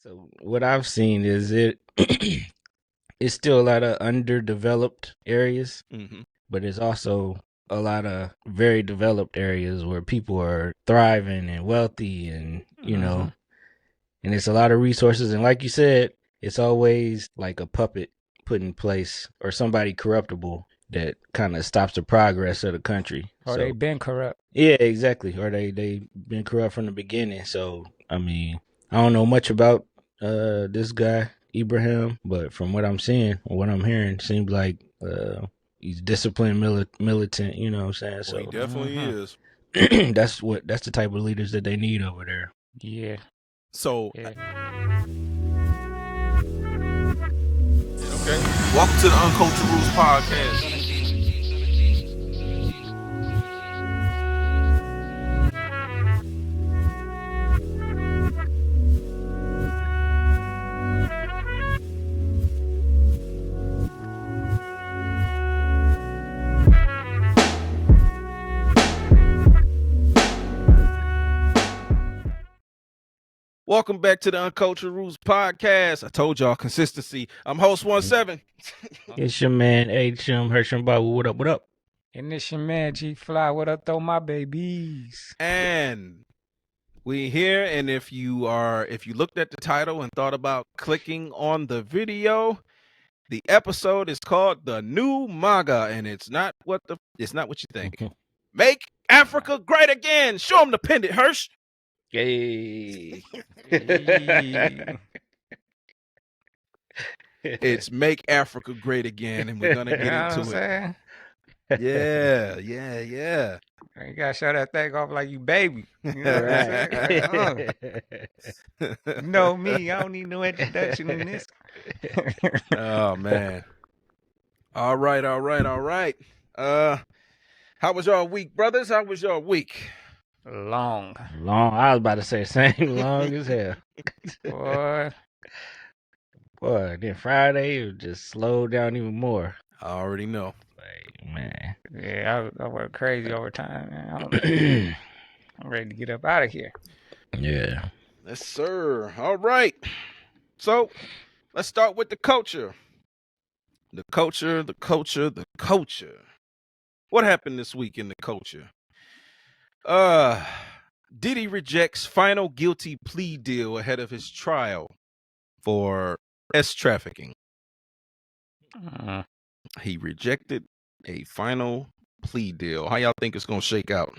So what I've seen is it's still a lot of underdeveloped areas, but it's also a lot of very developed areas where people are thriving and wealthy, and and it's a lot of resources. And like you said, it's always like a puppet put in place or somebody corruptible that kind of stops the progress of the country. Or they've been corrupt. Yeah, exactly. Or they been corrupt from the beginning. So I mean, I don't know much about this guy Ibrahim, but from what I'm seeing or what I'm hearing, it seems like he's disciplined militant. You know what I'm saying? Well, So he definitely is. that's the type of leaders that they need over there. Yeah. So. Yeah. Okay. Welcome to the Uncultured Roots Podcast. Welcome back to the Uncultured Roots Podcast. I told y'all consistency. I'm host 17. It's your man HM Hersham Bible. What up? What up? And this your man G Fly. What up, though, my babies? And we here. And if you looked at the title and thought about clicking on the video, the episode is called "The New MAGA," and it's not what you think. Make Africa great again. Show them the pendant, Hirsch. Yay. It's Make Africa Great Again, and we're gonna get into it. Yeah. You gotta show that thing off like you baby. You know what I'm saying? You know me, I don't need no introduction in this. Oh man. All right. How was y'all week, brothers? How was y'all week? Long. I was about to say same long as hell. Boy, then Friday it just slowed down even more. I already know. Like, man. Yeah, I work crazy overtime, man. I'm ready to get up out of here. Yeah. Yes, sir. All right. So let's start with the culture. The culture. What happened this week in the culture? Diddy rejects final guilty plea deal ahead of his trial for trafficking. He rejected a final plea deal. How y'all think it's gonna shake out?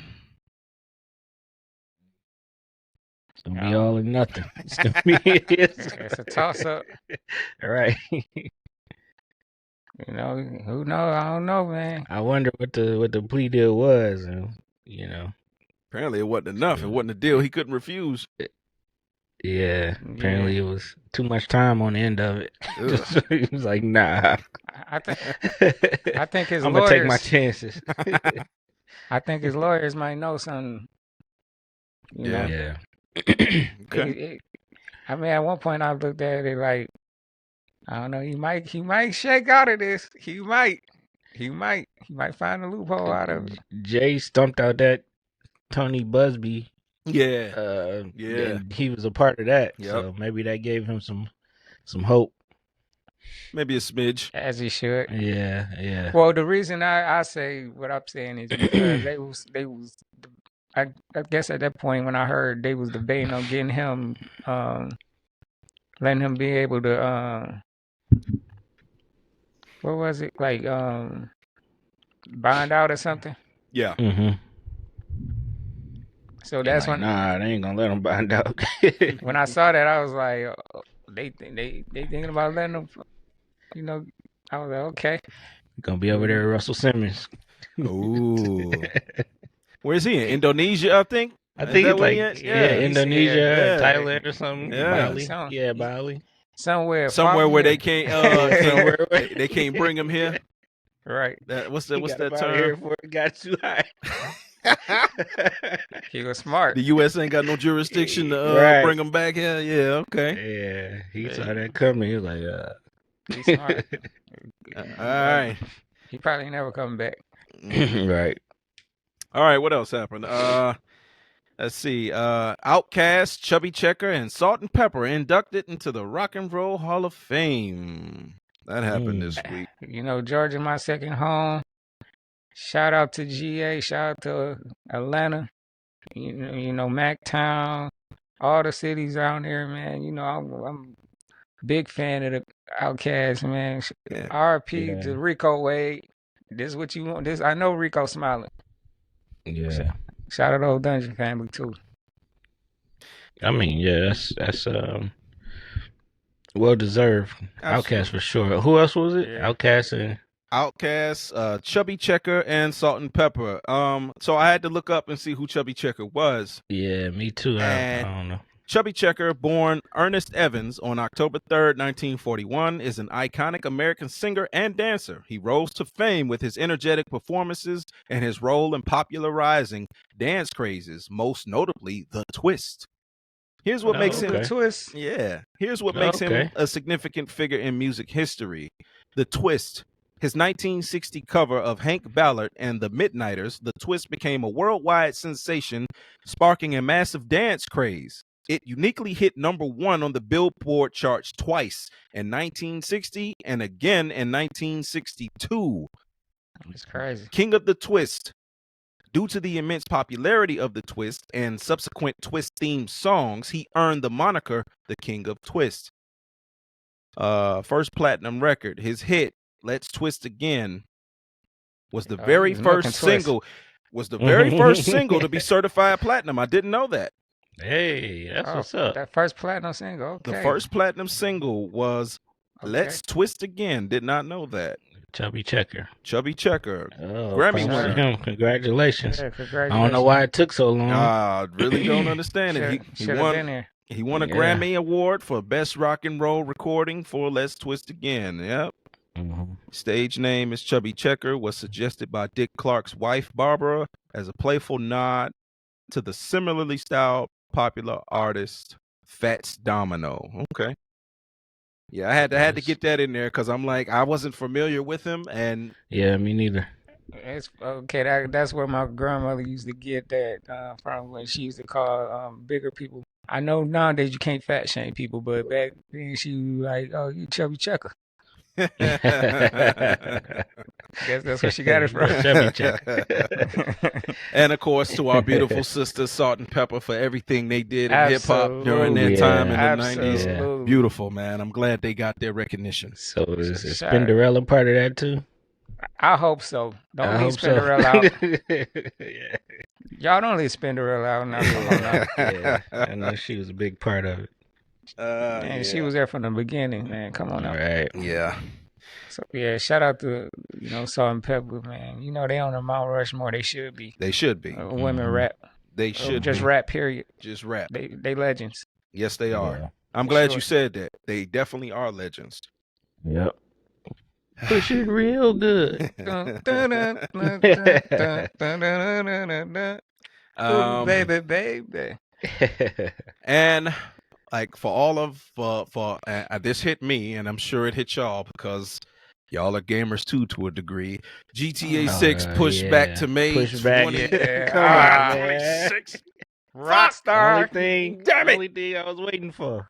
It's gonna be all or nothing. It's gonna be it's a toss up. All right. Who knows? I don't know, man. I wonder what the plea deal was, Apparently it wasn't enough. It wasn't a deal he couldn't refuse. Yeah, apparently it was too much time on the end of it. He was like, nah. I think his I'm lawyers... gonna take my chances. I think his lawyers might know something. You know? Yeah. Okay. I mean, at one point I looked at it like, I don't know, he might shake out of this. He might find a loophole out of it. Jay stumped out that Tony Busby. Yeah. And he was a part of that. Yep. So maybe that gave him some hope. Maybe a smidge. As he should. Yeah. Well, the reason I say what I'm saying is because they was I guess at that point when I heard they was debating on getting him letting him be able to what was it, like bond out or something? Yeah. Mm-hmm. So that's when they ain't gonna let him bond out. When I saw that, I was like, they thinking about letting him. I was like, okay. Gonna be over there with Russell Simmons. Ooh. Where's he in? Indonesia, I think. I think it's like Indonesia, Thailand or something. Yeah. Bali. Bali. Somewhere where they can't they can't bring him here. Right. What's that term? Here before it got too high. He was smart. The U.S. ain't got no jurisdiction to bring him back here. Yeah, okay. Yeah, he saw that coming. He was like, He's smart. All right. He probably never coming back. Right. All right, what else happened? Let's see. Outkast, Chubby Checker, and Salt and Pepper inducted into the Rock and Roll Hall of Fame. That happened this week. You know, Georgia, my second home. Shout out to GA. Shout out to Atlanta. You know, MacTown. All the cities out there, man. You know, I'm a big fan of the Outkast, man. Yeah. RP to Rico Wade. This is what you want. This I know Rico smiling. Yeah. Shout out to Old Dungeon family too. I mean, yeah, that's well deserved. Outkast for sure. Who else was it? Yeah. Outkast, Chubby Checker, and Salt and Pepper. So I had to look up and see who Chubby Checker was. Yeah, me too. I don't know. Chubby Checker, born Ernest Evans on October 3rd, 1941, is an iconic American singer and dancer. He rose to fame with his energetic performances and his role in popularizing dance crazes, most notably the twist. Here's what makes him the twist. Yeah. Here's what makes him a significant figure in music history. The twist. His 1960 cover of Hank Ballard and the Midnighters, the twist became a worldwide sensation, sparking a massive dance craze. It uniquely hit #1 on the Billboard charts twice, in 1960 and again in 1962. It's crazy. King of the Twist. Due to the immense popularity of the twist and subsequent twist-themed songs, he earned the moniker the King of Twist. First platinum record. His hit, Let's Twist Again, was the very first single. Was the very first single to be certified platinum. I didn't know that. Hey, that's what's up. That first platinum single. Okay. The first platinum single was Let's Twist Again. Did not know that. Chubby Checker. Oh, Grammy winner. Congratulations. Yeah, congratulations. I don't know why it took so long. I really don't understand it. He won a Grammy Award for Best Rock and Roll Recording for Let's Twist Again. Yep. Mm-hmm. Stage name is Chubby Checker, was suggested by Dick Clark's wife, Barbara, as a playful nod to the similarly styled popular artist Fats Domino. Okay. Yeah, I had to get that in there because I'm like, I wasn't familiar with him, and yeah, me neither. It's okay. That's where my grandmother used to get that from, when she used to call bigger people. I know nowadays you can't fat shame people, but back then she was like, "Oh, you Chubby Checker." Guess that's where she got it from. Chubby Checker. And of course, to our beautiful sisters, Salt and Pepper, for everything they did in hip hop during their time in the 90s. Yeah. Beautiful, man. I'm glad they got their recognition. So is Spinderella part of that too? I hope so. Don't leave Spinderella out. Yeah. Y'all don't leave Spinderella out. No. Yeah, I know she was a big part of it. Man, she was there from the beginning, man. Come on now. Right. Yeah. So yeah, shout out to Salt and Pepper, man. You know they on the Mount Rushmore. They should be. They should be. Women rap. They should just be. rap. Period. Just rap. They legends. Yes, they are. Yeah. I'm glad you said that. They definitely are legends. Yep. Push it real good. Baby. And like for all of this hit me, and I'm sure it hit y'all because y'all are gamers too to a degree. GTA 6 pushed back to May 20. Come on, man. 26. Rockstar. Damn it. Only thing I was waiting for.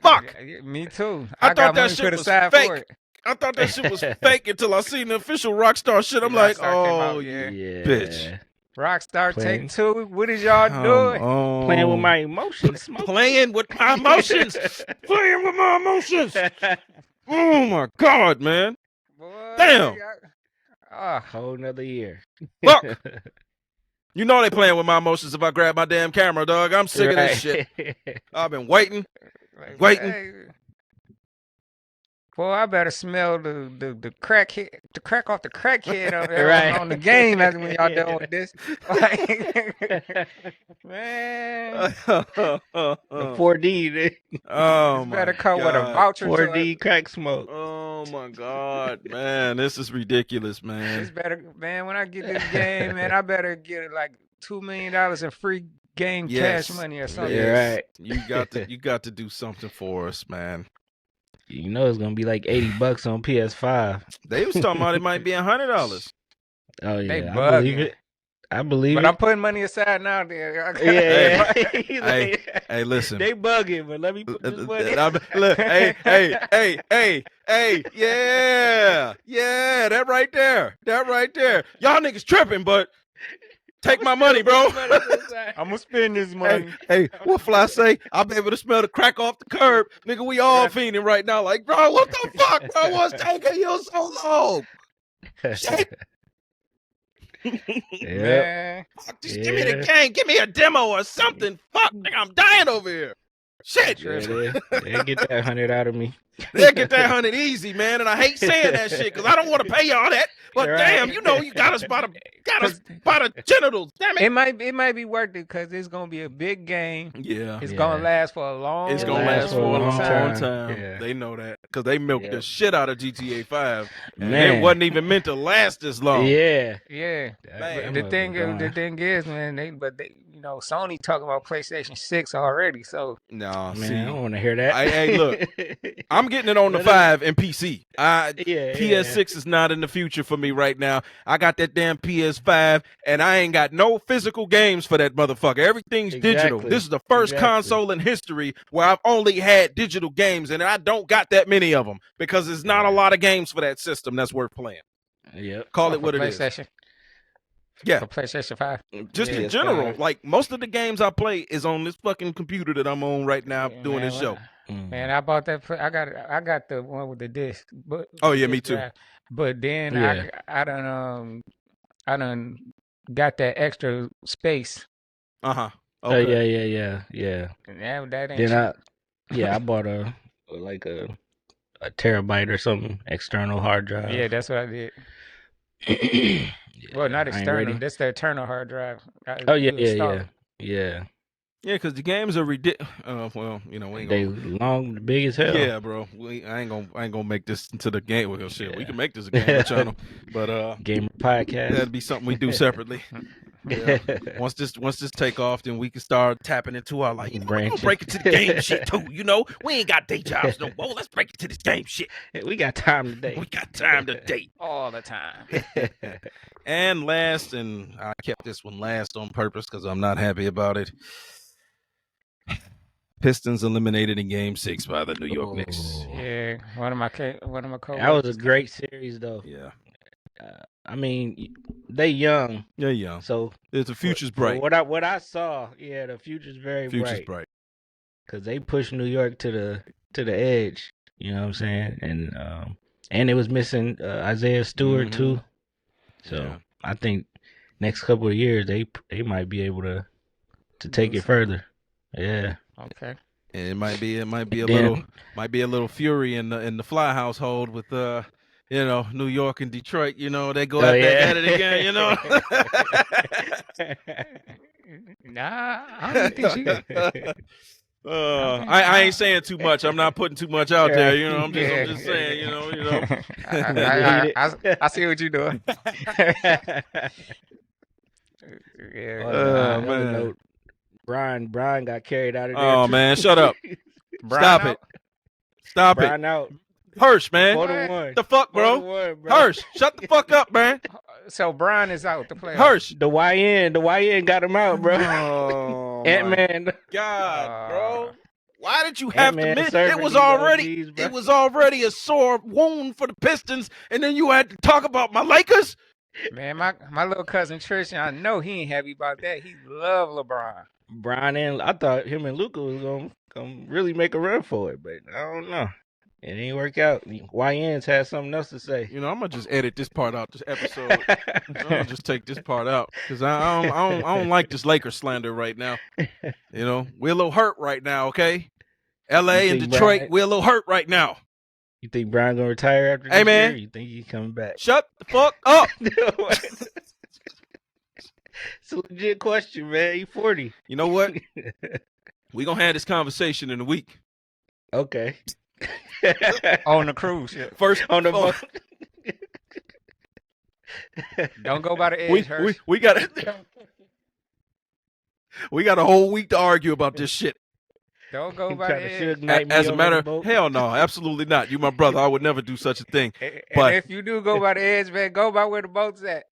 Fuck. Me too. I thought got that money shit put was aside fake. for it. I thought that shit was fake until I seen the official Rockstar shit. I'm like, Rockstar came oh out, yeah, Yeah. bitch. Rockstar Playing. Take Two. What is y'all doing? Playing with my emotions. Playing with my emotions. Playing with my emotions. Oh my God, man. Boy, Damn. Whole nother year. Fuck. You know they playing with my emotions if I grab my damn camera, dog. I'm sick of this shit. I've been waiting. Waiting. Hey. Boy, I better smell the crack off the crackhead on, Right. on the game after when y'all done with this. Like, man, The 4D. Oh my better come with a God. voucher. 4D crack smoke. Oh my God, man, this is ridiculous, man. It's better, man. When I get this game, man, I better get like $2 million in free game cash money or something. Yeah, right. You got to do something for us, man. You know it's gonna be like $80 on PS5. They was talking about it might be $100. Oh yeah, They I bugging. believe it. I believe But it. I'm putting money aside now. There. Hey, listen. They bugging, but let me put this money. Look, hey, yeah, that right there. Y'all niggas tripping, but take my money, bro. I'm gonna spend this money. Hey, what Fly say? I'll be able to smell the crack off the curb. Nigga, we all fiending right now. Like, bro, what the fuck, bro? What's taking you so long? Shit. Man. Fuck, just give me the game. Give me a demo or something. Fuck, nigga, I'm dying over here. Shit. Yeah, they get that 100 out of me. They'll get that 100 easy, man. And I hate saying that shit because I don't want to pay y'all that. But damn, you got us by the genitals. Damn it. It might be worth it because it's gonna be a big game. Yeah. It's gonna last for a long. It's gonna last for a long time. Yeah. They know that because they milked the shit out of GTA 5, and Man. it wasn't even meant to last this long. Yeah. Man, The thing is, man, Sony talking about PlayStation 6 already. So no, Man, see, I don't want to hear that. Hey, look, I'm getting it on the 5 and PC. PS6 is not in the future for me right now. I got that damn PS5, and I ain't got no physical games for that motherfucker. Everything's digital. This is the first console in history where I've only had digital games, and I don't got that many of them because there's not a lot of games for that system that's worth playing. Yep. Call it what it PlayStation. is. Yeah. For PlayStation 5. Just in general, like most of the games I play is on this fucking computer that I'm on right now doing this show. Man, I bought that. I got the one with the disc. But Me too. Drive. But then I done got that extra space. Okay. Yeah. And that ain't. Then I bought a terabyte or something external hard drive. Yeah, that's what I did. Well, not external. That's the internal hard drive. Yeah, because the games are ridiculous. Well, we ain't they long, big as hell. Yeah, bro. I ain't gonna make this into the game. Well, shit, we can make this a gamer channel, but gamer podcast. That'd be something we do separately. Yeah. Once this take off, then we can start tapping into our we're gonna break into the game shit too. We ain't got day jobs no more. Let's break into this game shit. We got time today. We got time to date all the time. And last, and I kept this one last on purpose because I'm not happy about it. Pistons eliminated in Game 6 by the New York Knicks. Yeah, one of my co-workers. That was a great series, though. Yeah. I mean, they young. They're young. So the future's bright. What I saw, the future's bright. Future's bright. Because they pushed New York to the edge. You know what I'm saying? And it was missing Isaiah Stewart too. So I think next couple of years they might be able to take it further. Yeah. Okay. And it might be a little fury in the Fly household with New York and Detroit. They go at it again. Nah, I don't think she. I ain't saying too much. I'm not putting too much out there. I'm just saying. I see what you're doing. Man. Brian got carried out of there. Oh, man, shut up. Stop it. Brian out. Hirsch, man. 4-1. The fuck, bro? Hirsch, shut the fuck up, man. So Brian is out to play. Hirsch. The YN got him out, bro. Oh, Ant-Man. God, bro. Why did you have Ant-Man to miss? it was already a sore wound for the Pistons, and then you had to talk about my Lakers? Man, my little cousin Tristan, I know he ain't happy about that. He love LeBron. Brian and I thought him and Luka was gonna really make a run for it, but I don't know. It didn't work out. YN's had something else to say. I'm gonna just edit this part out this episode. I'm gonna just take this part out because I don't like this Lakers slander right now. We're a little hurt right now. Okay, L.A. and Detroit, we're a little hurt right now. You think Brian gonna retire after this year? You think he's coming back? Shut the fuck up. It's a legit question, man. He's 40. You know what? We're gonna have this conversation in a week. Okay. On the cruise ship. First on the boat. Don't go by the edge. We got a whole week to argue about this shit. Don't go by the edge. As a matter of hell no, absolutely not. You my brother. I would never do such a thing. But if you do go by the edge, man, go by where the boat's at.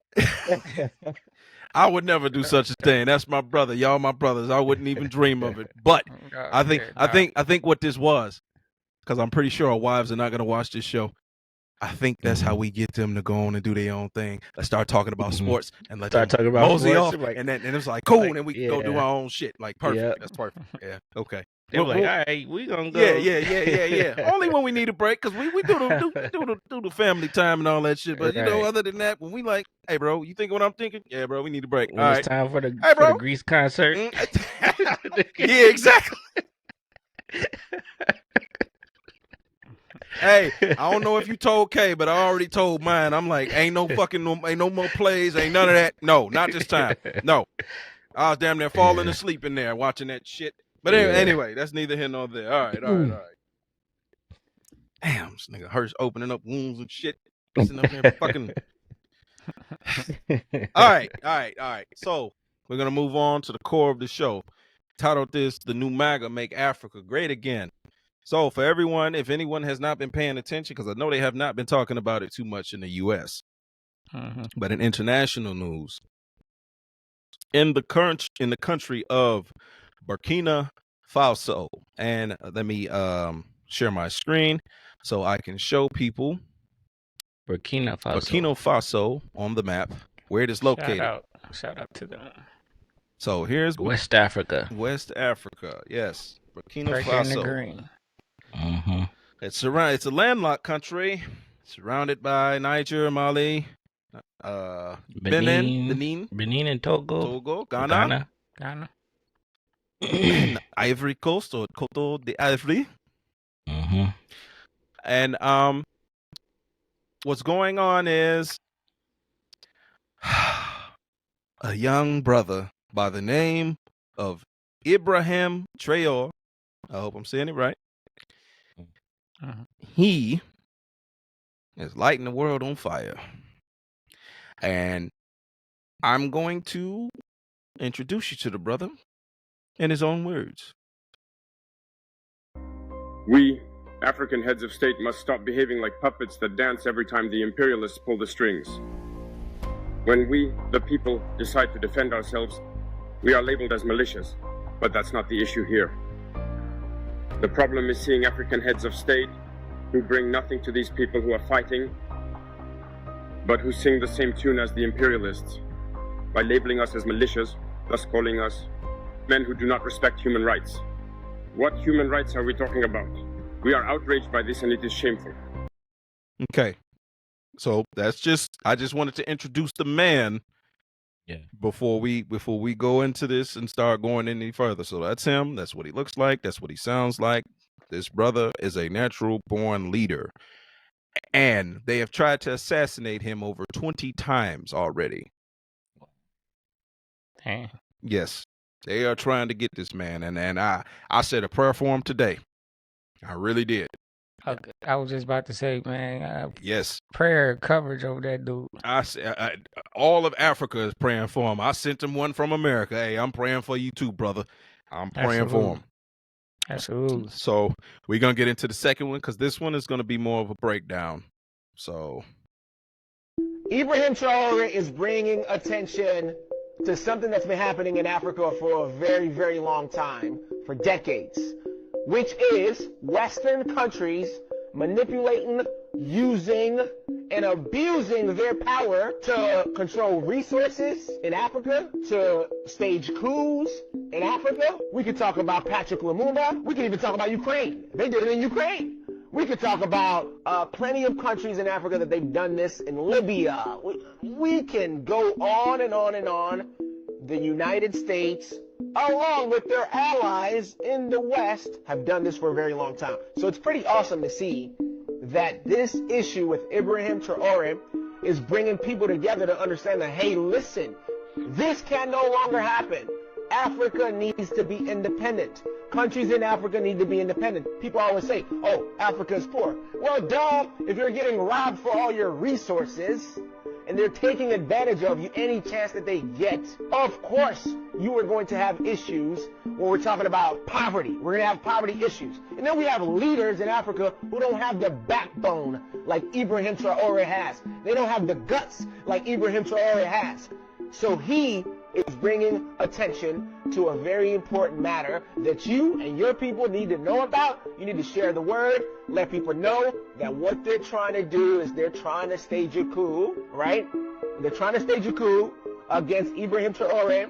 I would never do such a thing. That's my brother. Y'all my brothers. I wouldn't even dream of it. But I think what this was, because I'm pretty sure our wives are not going to watch this show. I think that's how we get them to go on and do their own thing. Let's start talking about sports and let them talking about mosey off. Like, and it's like, cool, and then we can go do our own shit. Like, perfect. Yeah. That's perfect. Yeah, okay. They're like, all right, we gonna go. Yeah. Only when we need a break, because we do the family time and all that shit. But, other than that, when we like, hey, bro, you think what I'm thinking? Yeah, bro, we need a break. When all it's right. time for the Grease concert. Yeah, exactly. Hey, I don't know if you told Kay, but I already told mine. I'm like, ain't no more plays, ain't none of that. No, not this time. No. I was damn near falling asleep in there watching that shit. But anyway, that's neither here nor there. All right. Damn, this nigga Hurst opening up wounds and shit. Sitting up there fucking. All right. So we're gonna move on to the core of the show. Titled this "The New MAGA Make Africa Great Again." So for everyone, if anyone has not been paying attention, because I know they have not been talking about it too much in the U.S., but in international news, in the country of Burkina Faso, and let me share my screen so I can show people Burkina Faso on the map where it is located. Shout out to them. So here's West Africa. Yes, Burkina right Faso. In the green. It's a landlocked country, surrounded by Niger, Mali, Benin, and Togo, Ghana. And Ivory Coast, or Cote d'Ivoire. And what's going on is a young brother by the name of Ibrahim Traore. I hope I'm saying it right. He is lighting the world on fire. And I'm going to introduce you to the brother in his own words. We, African heads of state, must stop behaving like puppets that dance every time the imperialists pull the strings. When we, the people, decide to defend ourselves, we are labeled as militias, but that's not the issue here. The problem is seeing African heads of state who bring nothing to these people who are fighting, but who sing the same tune as the imperialists by labeling us as militias, thus calling us men who do not respect human rights. What human rights are we talking about? We are outraged by this, and it is shameful. Okay. So I just wanted to introduce the man before we go into this and start going any further. So that's him. That's what he looks like. That's what he sounds like. This brother is a natural born leader. And they have tried to assassinate him over 20 times already. Dang. Yes. They are trying to get this man. And I said a prayer for him today. I really did. Okay. I was just about to say, man. Yes. Prayer coverage over that dude. All of Africa is praying for him. I sent him one from America. Hey, I'm praying for you too, brother. I'm praying for him. Absolutely. So we're going to get into the second one, because this one is going to be more of a breakdown. So Ibrahim Traore is bringing attention to something that's been happening in Africa for a very, very long time, for decades, which is Western countries manipulating, using, and abusing their power to control resources in Africa, to stage coups in Africa. We could talk about Patrick Lumumba. We could even talk about Ukraine. They did it in Ukraine. We could talk about plenty of countries in Africa that they've done this, in Libya. We can go on and on and on. The United States, along with their allies in the West, have done this for a very long time. So it's pretty awesome to see that this issue with Ibrahim Traore is bringing people together to understand that, hey, listen, this can no longer happen. Africa needs to be independent. Countries in Africa need to be independent. People always say, oh, Africa is poor. Well, duh, if you're getting robbed for all your resources and they're taking advantage of you any chance that they get, of course you are going to have issues when we're talking about poverty. We're going to have poverty issues. And then we have leaders in Africa who don't have the backbone like Ibrahim Traore has. They don't have the guts like Ibrahim Traore has. So he is bringing attention to a very important matter that you and your people need to know about. You need to share the word, let people know that what they're trying to do is they're trying to stage a coup, right? They're trying to stage a coup against Ibrahim Traore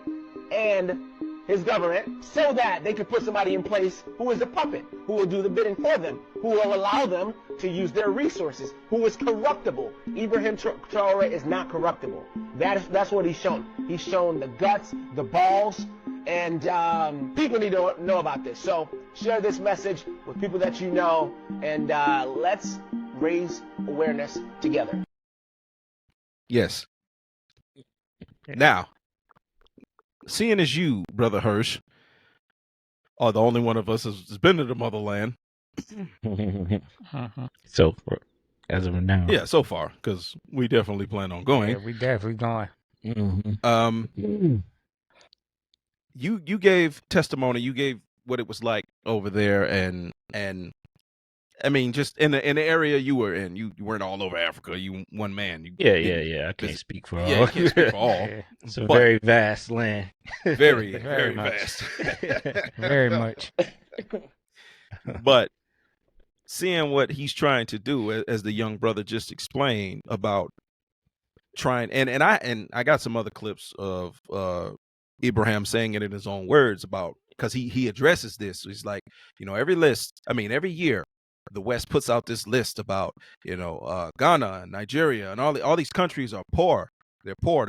and his government so that they could put somebody in place who is a puppet, who will do the bidding for them, who will allow them to use their resources, who is corruptible. Ibrahim Traore is not corruptible. That's what he's shown. He's shown the guts, the balls, and people need to know about this. So share this message with people that you know, and let's raise awareness together. Yes. Now, seeing as you, Brother Hirsch, are the only one of us that's been to the motherland. So, as of now. Yeah, so far, because we definitely plan on going. Yeah, we definitely going. You gave testimony. You gave what it was like over there, and I mean, just in the area you were in. You weren't all over Africa. You one man. Yeah. I can't speak for all. Yeah, you can't speak for all. It's a very vast land. Very, Very vast. Very much. But seeing what he's trying to do, as the young brother just explained about trying, and I got some other clips of Ibrahim saying it in his own words about, because he addresses this. He's like, every year the West puts out this list about, Ghana and Nigeria and all these countries are poor. They're poor.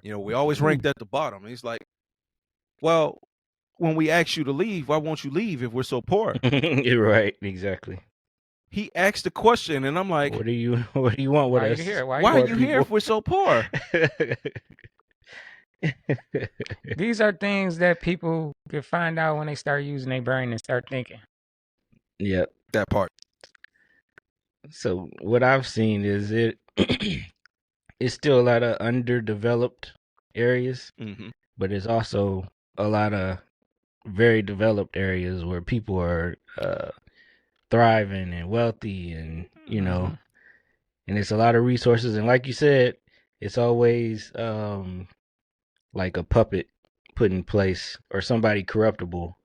We always ranked at the bottom. And he's like, well, when we ask you to leave, why won't you leave if we're so poor? You're right, exactly. He asked the question, and I'm like, what do you want with us? Why are you here if we're so poor? These are things that people can find out when they start using their brain and start thinking. Yep. That part. So what I've seen is it's still a lot of underdeveloped areas, but it's also a lot of very developed areas where people are thriving and wealthy, and and it's a lot of resources, and like you said, it's always like a puppet put in place or somebody corruptible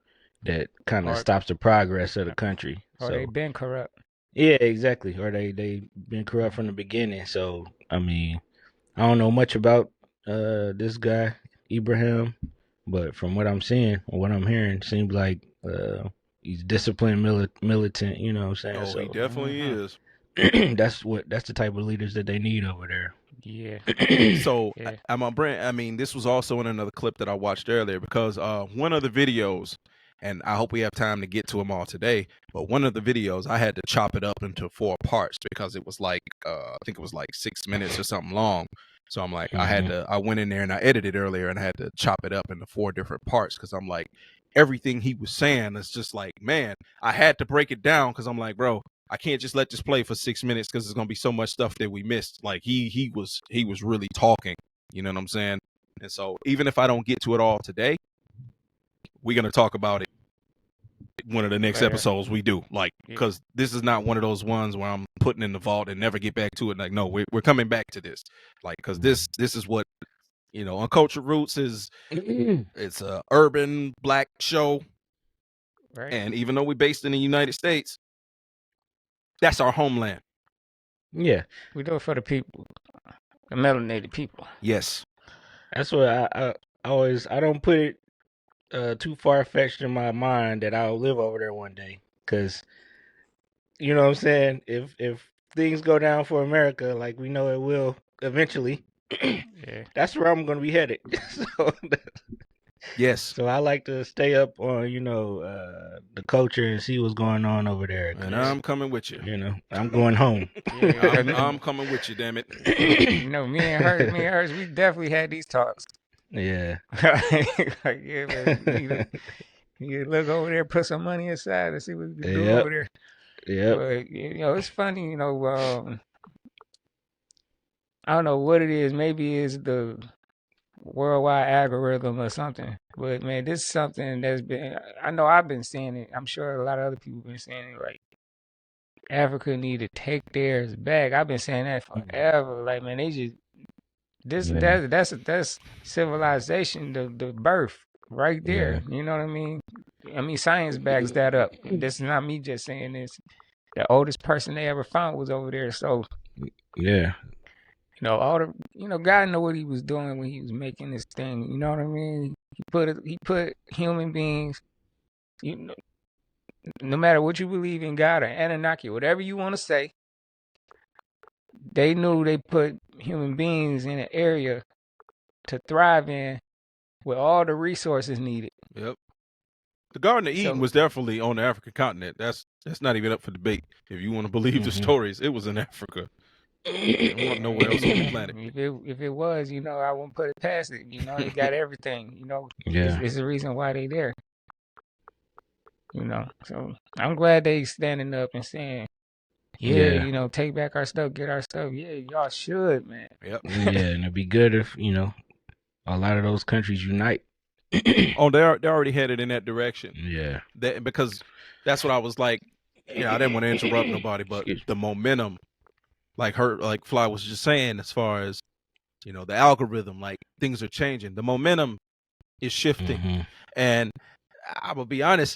that kind of stops the progress of the country. Or they've been corrupt. Yeah, exactly. Or they been corrupt from the beginning. So I mean, I don't know much about this guy Ibrahim, but from what I'm seeing or what I'm hearing, seems like he's disciplined, militant. You know what I'm saying? Oh, so, he definitely is. That's the type of leaders that they need over there. Yeah. So this was also in another clip that I watched earlier, because one of the videos, and I hope we have time to get to them all today, but one of the videos I had to chop it up into 4 parts because it was like I think it was like 6 minutes or something long. So I'm like, I went in there and I edited earlier and I had to chop it up into 4 different parts, because I'm like, everything he was saying is just like, man, I had to break it down, because I'm like, bro, I can't just let this play for 6 minutes because there's gonna be so much stuff that we missed. Like he was really talking, you know what I'm saying? And so even if I don't get to it all today, we're gonna talk about it one of the next episodes we do. Like, because this is not one of those ones where I'm putting in the vault and never get back to it. Like, no, we're coming back to this. Like, because this is what Uncultured Roots is. It's a urban black show, Right. And even though we're based in the United States, that's our homeland. Yeah. We do it for the people, the melanated people. Yes. That's what I don't put it too far-fetched in my mind that I'll live over there one day, because you know what I'm saying, if things go down for America like we know it will eventually, that's where I'm going to be headed. Yes. So I like to stay up on the culture and see what's going on over there, and I'm coming with you. I'm going home. I'm coming with you, damn it. Me and hers, we definitely had these talks. Yeah. Like, yeah, man, you look over there, put some money aside and see what we can do over there. Yeah. But it's funny, I don't know what it is. Maybe it's the worldwide algorithm or something. But man, this is something that's been, I know I've been seeing it. I'm sure a lot of other people have been saying it. Like, Africa need to take theirs back. I've been saying that forever. Like, man, That's civilization, the birth right there. You know what I mean? I mean, science backs that up. This is not me just saying this. The oldest person they ever found was over there. So yeah, God know what he was doing when he was making this thing. You know what I mean? He put human beings. No matter what you believe in, God or Anunnaki, whatever you want to say, they knew they put human beings in an area to thrive in with all the resources needed. Yep. The Garden of Eden was definitely on the African continent. That's not even up for debate. If you want to believe the stories, it was in Africa. It wasn't nowhere else on the planet. If it was, I wouldn't put it past it. They got everything. It's the reason why they there. So I'm glad they standing up and saying, yeah, take back our stuff, get our stuff. Yeah, y'all should, man. Yep. Yeah, and it'd be good if a lot of those countries unite. Oh, they're already headed in that direction. Yeah, because that's what I was like. I didn't want to interrupt nobody, but the momentum, like Fly was just saying, as far as the algorithm, like things are changing. The momentum is shifting, and I'm gonna be honest.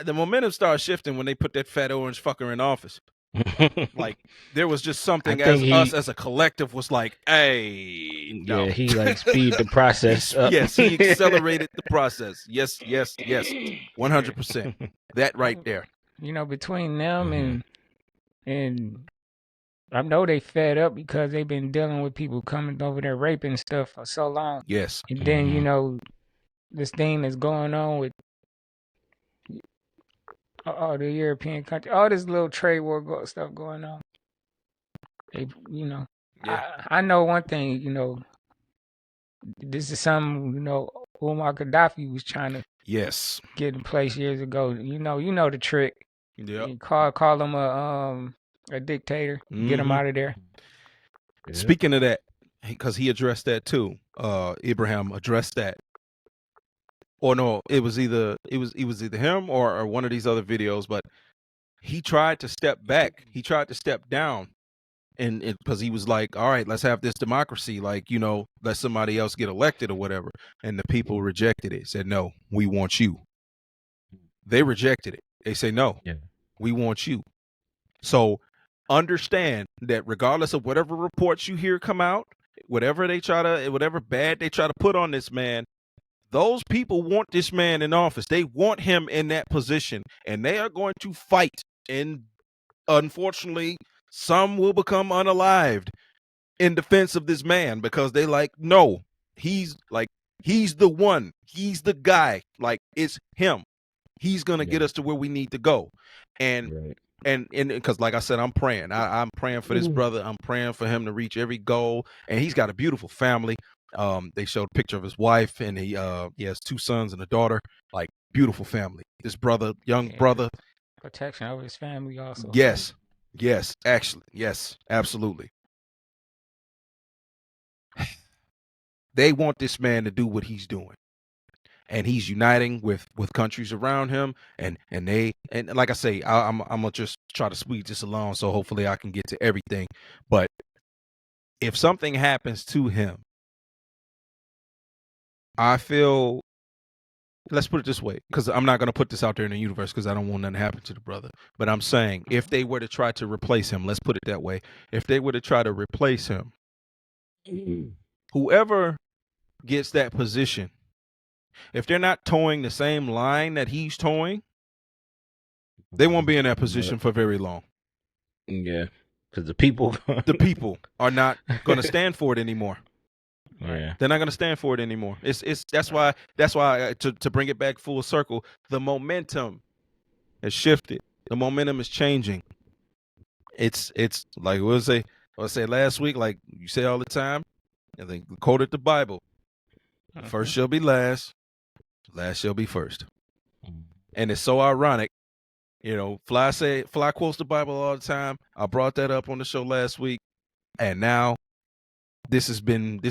The momentum started shifting when they put that fat orange fucker in office. Like there was just something us as a collective was like, hey, no. Yeah, he like speed the process up. Yes, he accelerated the process. Yes, 100%. That right there. Between them and I know they fed up because they've been dealing with people coming over there raping stuff for so long. Yes. And then this thing that's going on with all the European countries, all this little trade war stuff going on. I know one thing, this is something, Muammar Gaddafi was trying to get in place years ago. You know the trick. Yeah. Call him a dictator, get him out of there. Yeah. Speaking of that, because he addressed that too. Ibrahim addressed that. Or no, it was either him or one of these other videos, but he tried to step back. He tried to step down, and because he was like, all right, let's have this democracy, like, let somebody else get elected or whatever. And the people rejected it, said, no, we want you. They rejected it. They say, no, we want you. So understand that regardless of whatever reports you hear come out, whatever bad they try to put on this man, those people want this man in office. They want him in that position, and they are going to fight. And unfortunately, some will become unalived in defense of this man because they like, no, he's the one. He's the guy. Like, it's him. He's going to get us to where we need to go. And because, like I said, I'm praying. I'm praying for this brother. I'm praying for him to reach every goal. And he's got a beautiful family. They showed a picture of his wife, and he has 2 sons and a daughter. Like, beautiful family. This brother, young brother, protection over his family also. Yes, actually, yes, absolutely. They want this man to do what he's doing, and he's uniting with countries around him, and like I say, I'm gonna just try to squeeze this along, so hopefully I can get to everything. But if something happens to him, I feel, let's put it this way, because I'm not going to put this out there in the universe because I don't want nothing to happen to the brother. But I'm saying, if they were to try to replace him, let's put it that way. If they were to try to replace him, whoever gets that position, if they're not towing the same line that he's towing, they won't be in that position for very long. Yeah, because the people are not going to stand for it anymore. Yeah, they're not going to stand for it anymore. That's why to bring it back full circle, the momentum has shifted. The momentum is changing. It's like what I say last week, like you say all the time. I think we quoted the Bible: "First shall be last, last shall be first." And it's so ironic, Fly quotes the Bible all the time. I brought that up on the show last week, and now this has been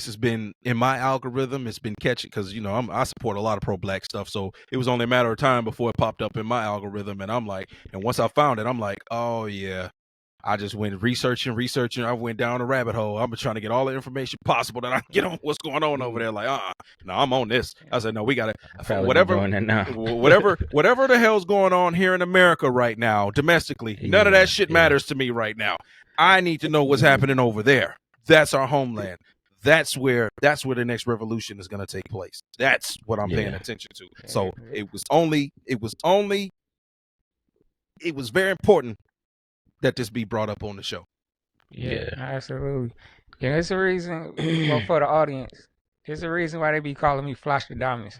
in my algorithm. It's been catchy because I support a lot of pro-black stuff, so it was only a matter of time before it popped up in my algorithm. And I'm like, and once I found it, I'm like, oh yeah, I just went researching. I went down a rabbit hole. I'm trying to get all the information possible that I can get on what's going on over there. Like, no, I'm on this. I said, no, we got to whatever the hell's going on here in America right now, domestically. None of that shit matters to me right now. I need to know what's happening over there. That's our homeland. That's where the next revolution is going to take place. That's what I'm paying attention to. So it was very important that this be brought up on the show. Yeah, absolutely. Yeah, there's a reason. Well, for the audience, there's a reason why they be calling me Flash the Diamonds.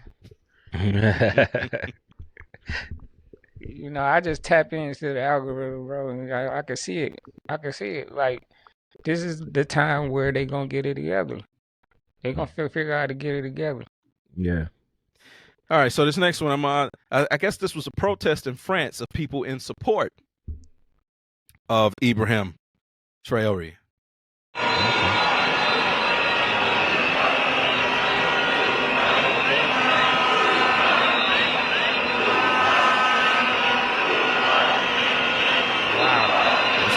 You know, I just tap into the algorithm, bro, and I can see it. Like, this is the time where they gonna get it together. They gonna figure out how to get it together. Yeah. All right, so this next one, I guess this was a protest in France of people in support of Ibrahim Traore. That's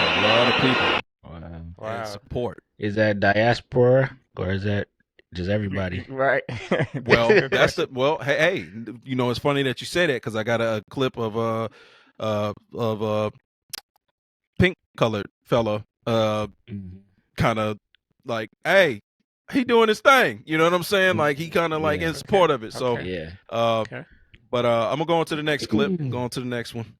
a lot of people. Wow. And support. Is that diaspora or is that just everybody? Right. Well, hey, you know, it's funny that you say that because I got a clip of pink colored fella kind of like, hey, he doing his thing, you know what I'm saying? Like he kind of like in support of it. So but I'm gonna go on to the next clip. Go on to the next one.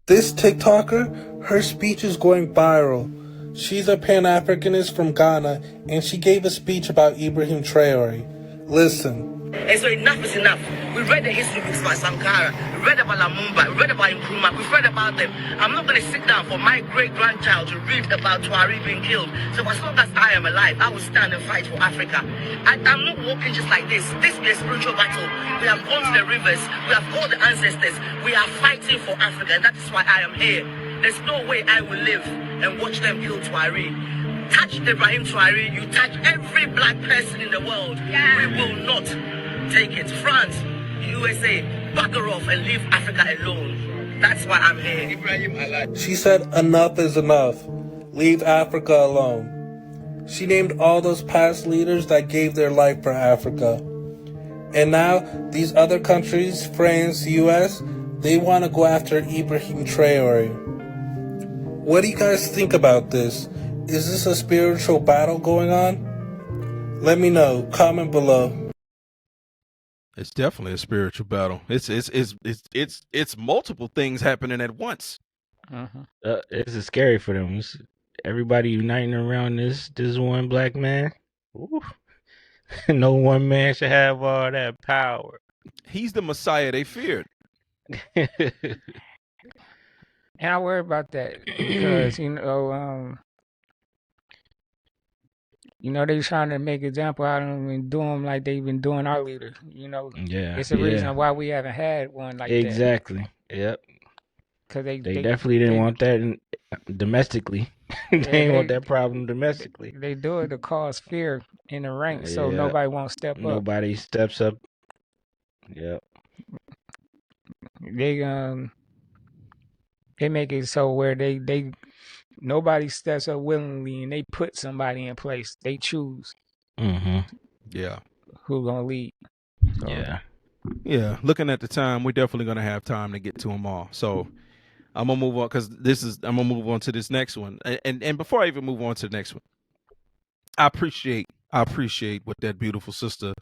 This TikToker, her speech is going viral. She's a Pan-Africanist from Ghana, and she gave a speech about Ibrahim Traore. Listen. And so enough is enough. We read the history books by Sankara. We read about Lumumba. We read about Nkrumah. We've read about them. I'm not going to sit down for my great-grandchild to read about Traore being killed. So as long as I am alive, I will stand and fight for Africa. I'm not walking just like this. This is a spiritual battle. We have gone to the rivers. We have called the ancestors. We are fighting for Africa, and that is why I am here. There's no way I will live and watch them kill Traore. Touch Ibrahim Traore, you touch every black person in the world. We will not take it. France, USA, bugger off and leave Africa alone. That's why I'm here. Ibrahim alive. She said enough is enough. Leave Africa alone. She named all those past leaders that gave their life for Africa. And now, these other countries, France, US, they want to go after Ibrahim Traore. What do you guys think about this? Is this a spiritual battle going on? Let me know. Comment below. It's definitely a spiritual battle. It's multiple things happening at once. This is scary for them. Everybody uniting around this one black man. Ooh. No one man should have all that power. He's the Messiah they feared. And I worry about that because they trying to make example out of them and do them like they've been doing our leader. It's a reason why we haven't had one like that. Exactly. Yep. Because they definitely didn't want that domestically. They didn't want that problem domestically. They do it to cause fear in the ranks, so nobody won't step up. Nobody steps up. Yep. They make it so where they nobody steps up willingly and they put somebody in place. They choose. Yeah. Who gonna lead? So. Yeah. Looking at the time, we're definitely gonna have time to get to them all. So I'm gonna move on because I'm gonna move on to this next one. And before I even move on to the next one, I appreciate what that beautiful sister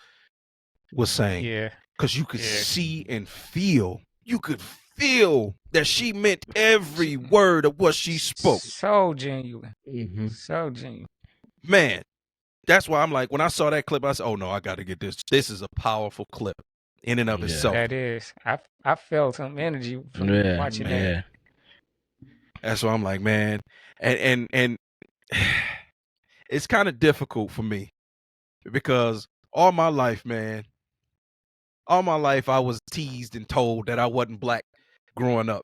was saying. Yeah. Because you could see and feel. You could feel that she meant every word of what she spoke. So genuine. So genuine. Man, that's why I'm like, when I saw that clip, I said, oh no, I got to get this. This is a powerful clip in and of itself. That is. I felt some energy from watching that. That's why I'm like, man. And it's kind of difficult for me because all my life, I was teased and told that I wasn't black growing up.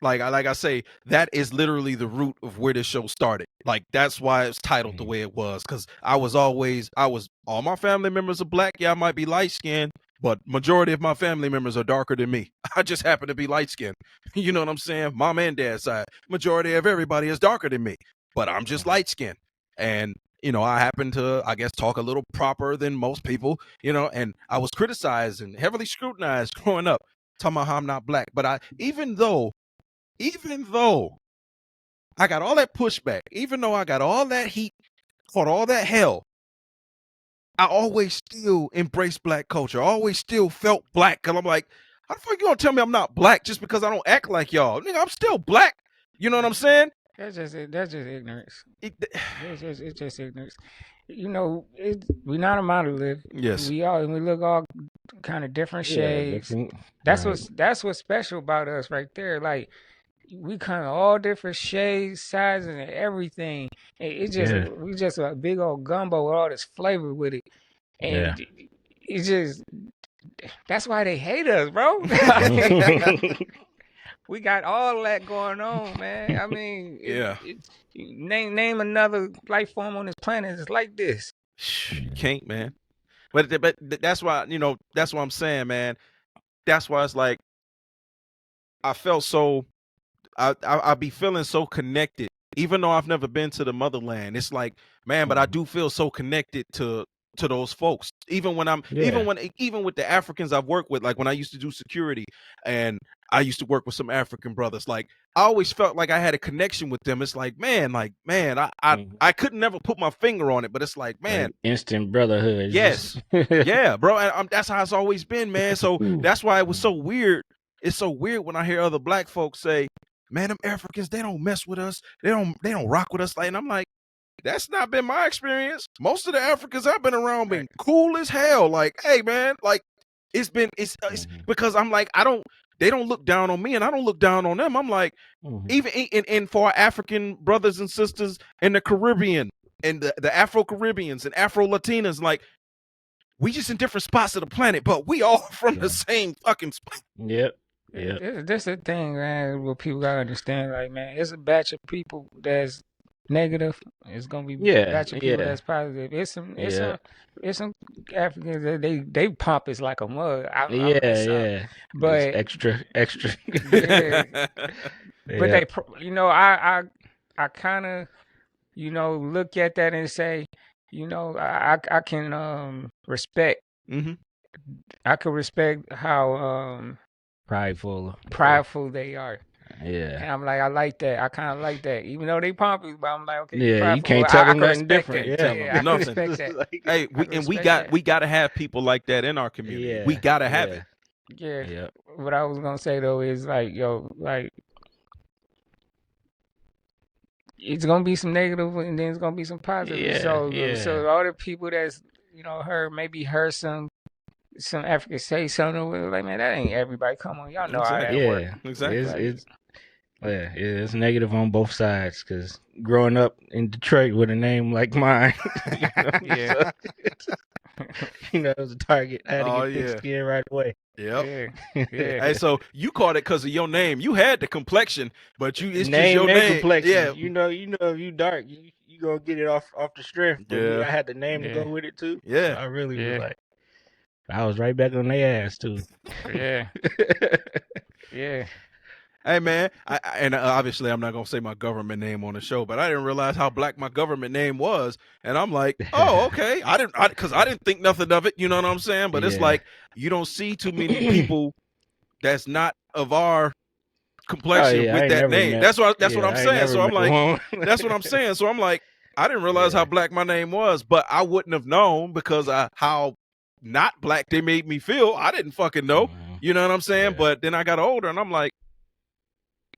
Like I say, that is literally the root of where this show started. Like, that's why it's titled the way it was. Because all my family members are black. Yeah, I might be light skinned, but majority of my family members are darker than me. I just happen to be light skinned. You know what I'm saying? Mom and dad's side, majority of everybody is darker than me, but I'm just light skinned. And I happen to, I guess, talk a little proper than most people, and I was criticized and heavily scrutinized growing up, talking about how I'm not black. But even though I got all that pushback, even though I got all that heat, fought all that hell, I always still embraced black culture. I always still felt black. Cause I'm like, how the fuck you gonna tell me I'm not black just because I don't act like y'all? Nigga, I'm still black. You know what I'm saying? That's just ignorance. It's just ignorance. We're not a monolith. Yes. We look all kind of different shades. That's what's special about us right there. Like, we kind of all different shades, sizes, and everything. We just a big old gumbo with all this flavor with it, and it's just that's why they hate us, bro. We got all that going on, man. I mean, name another life form on this planet that's like this. You can't, man. But that's why, that's what I'm saying, man. That's why it's like I felt so. I be feeling so connected, even though I've never been to the motherland. It's like, man, but I do feel so connected to those folks. Even when even with the Africans I've worked with, like when I used to do security and I used to work with some African brothers, like I always felt like I had a connection with them. It's like, man, I couldn't never put my finger on it, but it's like, man, like instant brotherhood. Yes. Yeah, bro. That's how it's always been, man. So that's why it was so weird. It's so weird when I hear other black folks say, man, them Africans, they don't mess with us. They don't rock with us. Like, and I'm like, that's not been my experience. Most of the Africans I've been around been cool as hell. Like, hey, man, like it's because I'm like, they don't look down on me and I don't look down on them. I'm like, even in for our African brothers and sisters in the Caribbean and the Afro-Caribbeans and Afro-Latinas, like, we just in different spots of the planet, but we all from the same fucking spot. Yep. That's the thing, man. What people gotta understand, like, man, it's a batch of people that's negative. It's gonna be a batch of people that's positive. It's some Africans that they pump is like a mug. But it's extra. But they, I kind of, look at that and say, I can respect. Mm-hmm. I can respect how prideful they are. Yeah. And I'm like, I like that. I kind of like that. Even though they pompous, but I'm like, okay. Yeah, you can't tell them nothing different. I can respect that. Like, hey, we got to have people like that in our community. Yeah. We got to have it. Yeah. What I was gonna say though is like, it's gonna be some negative and then it's gonna be some positive. So all the people that's heard some Africans say something like, man, that ain't everybody. Come on, y'all know how that works. Exactly. It's negative on both sides because growing up in Detroit with a name like mine, it was a target. I had to get thick skin right away. Yep. Yeah. Hey, so you caught it because of your name. You had the complexion, but it's name just your name. Complexion. Yeah. If you dark, you gonna get it off the strength. But I had the name to go with it too. Yeah. So I really was like, I was right back on their ass too. Yeah. Yeah. Hey, man, and obviously I'm not going to say my government name on the show, but I didn't realize how black my government name was. And I'm like, oh, okay. Because I didn't think nothing of it. You know what I'm saying? But it's like, you don't see too many people that's not of our complexion with that name. That's what I'm saying. So I'm like, that's what I'm saying. So I'm like, I didn't realize how black my name was, but I wouldn't have known because how not black they made me feel. I didn't fucking know. You know what I'm saying? But then I got older and I'm like,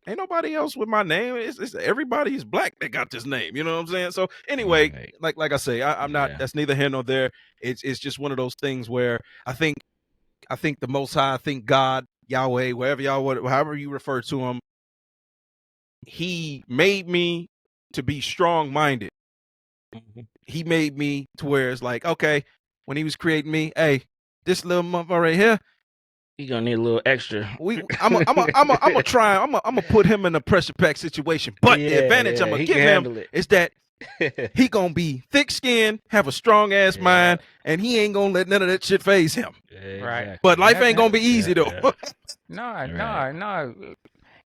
ain't nobody else with my name. It's everybody's black that got this name. You know what I'm saying? So anyway, like I say, I'm not. That's neither here nor there. It's just one of those things where I think the Most High, I think God, Yahweh, however you refer to him, he made me to be strong-minded. He made me to where it's like, okay, when he was creating me, hey, this little motherfucker right here, you gonna need a little extra. I'm gonna try. I'm gonna put him in a pressure pack situation. But the advantage I'm gonna give him is that He gonna be thick-skinned, have a strong-ass mind, and he ain't gonna let none of that shit phase him. Right. But life ain't gonna be easy, though. No.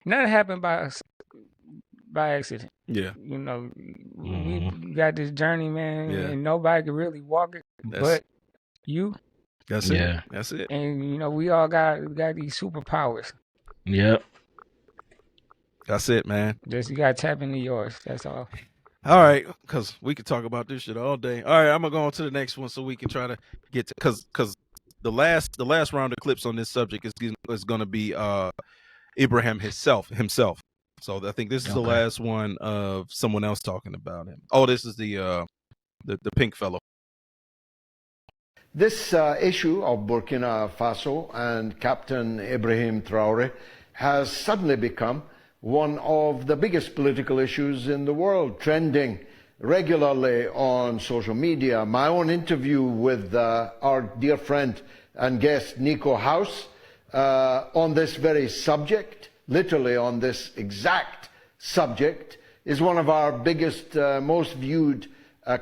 Nothing happened by accident. Yeah. You know, we got this journey, man, Yeah. and nobody can really walk it but you. That's it. That's it. And, you know, we all got these superpowers. Yep. That's it, man. Just you got to tap into yours. That's all. All right, because we could talk about this shit all day. All right, I'm gonna go on to the next one so we can try to get to because the last round of clips on this subject is gonna be Ibrahim himself. So I think this is the last one of someone else talking about him. Oh, this is the pink fellow. This issue of Burkina Faso and Captain Ibrahim Traore has suddenly become one of the biggest political issues in the world, trending regularly on social media. My own interview with our dear friend and guest Nico House on this very subject, literally on this exact subject, is one of our biggest, most viewed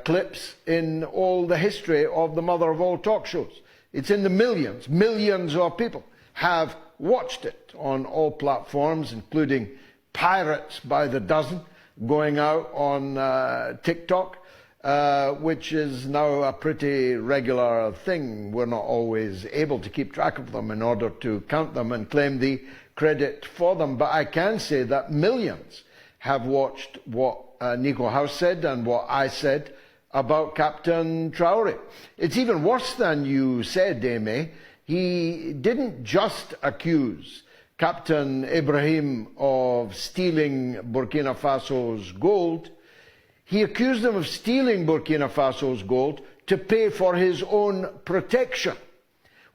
clips in all the history of the mother of all talk shows. It's in the millions. Millions of people have watched it on all platforms, including pirates by the dozen going out on TikTok, which is now a pretty regular thing. We're not always able to keep track of them in order to count them and claim the credit for them. But I can say that millions have watched what Nico House said and what I said about Captain Traore. It's even worse than you said, Amy. He didn't just accuse Captain Ibrahim of stealing Burkina Faso's gold. He accused him of stealing Burkina Faso's gold to pay for his own protection.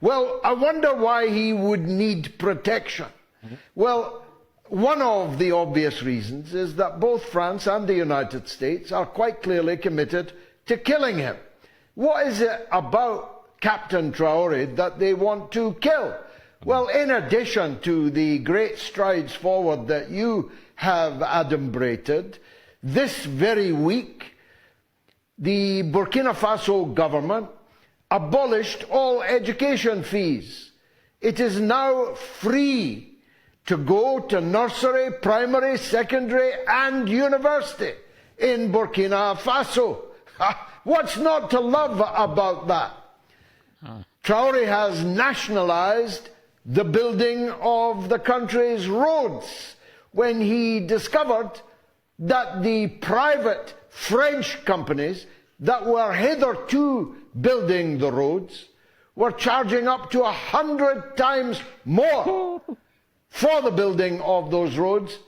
Well, I wonder why he would need protection. Well, one of the obvious reasons is that both France and the United States are quite clearly committed to killing him. What is it about Captain Traore that they want to kill? Well, in addition to the great strides forward that you have adumbrated, this very week, the Burkina Faso government abolished all education fees. It is now free to go to nursery, primary, secondary, and university in Burkina Faso. What's not to love about that? Traore has nationalized the building of the country's roads when he discovered that the private French companies that were hitherto building the roads were charging up to 100 times more for the building of those roads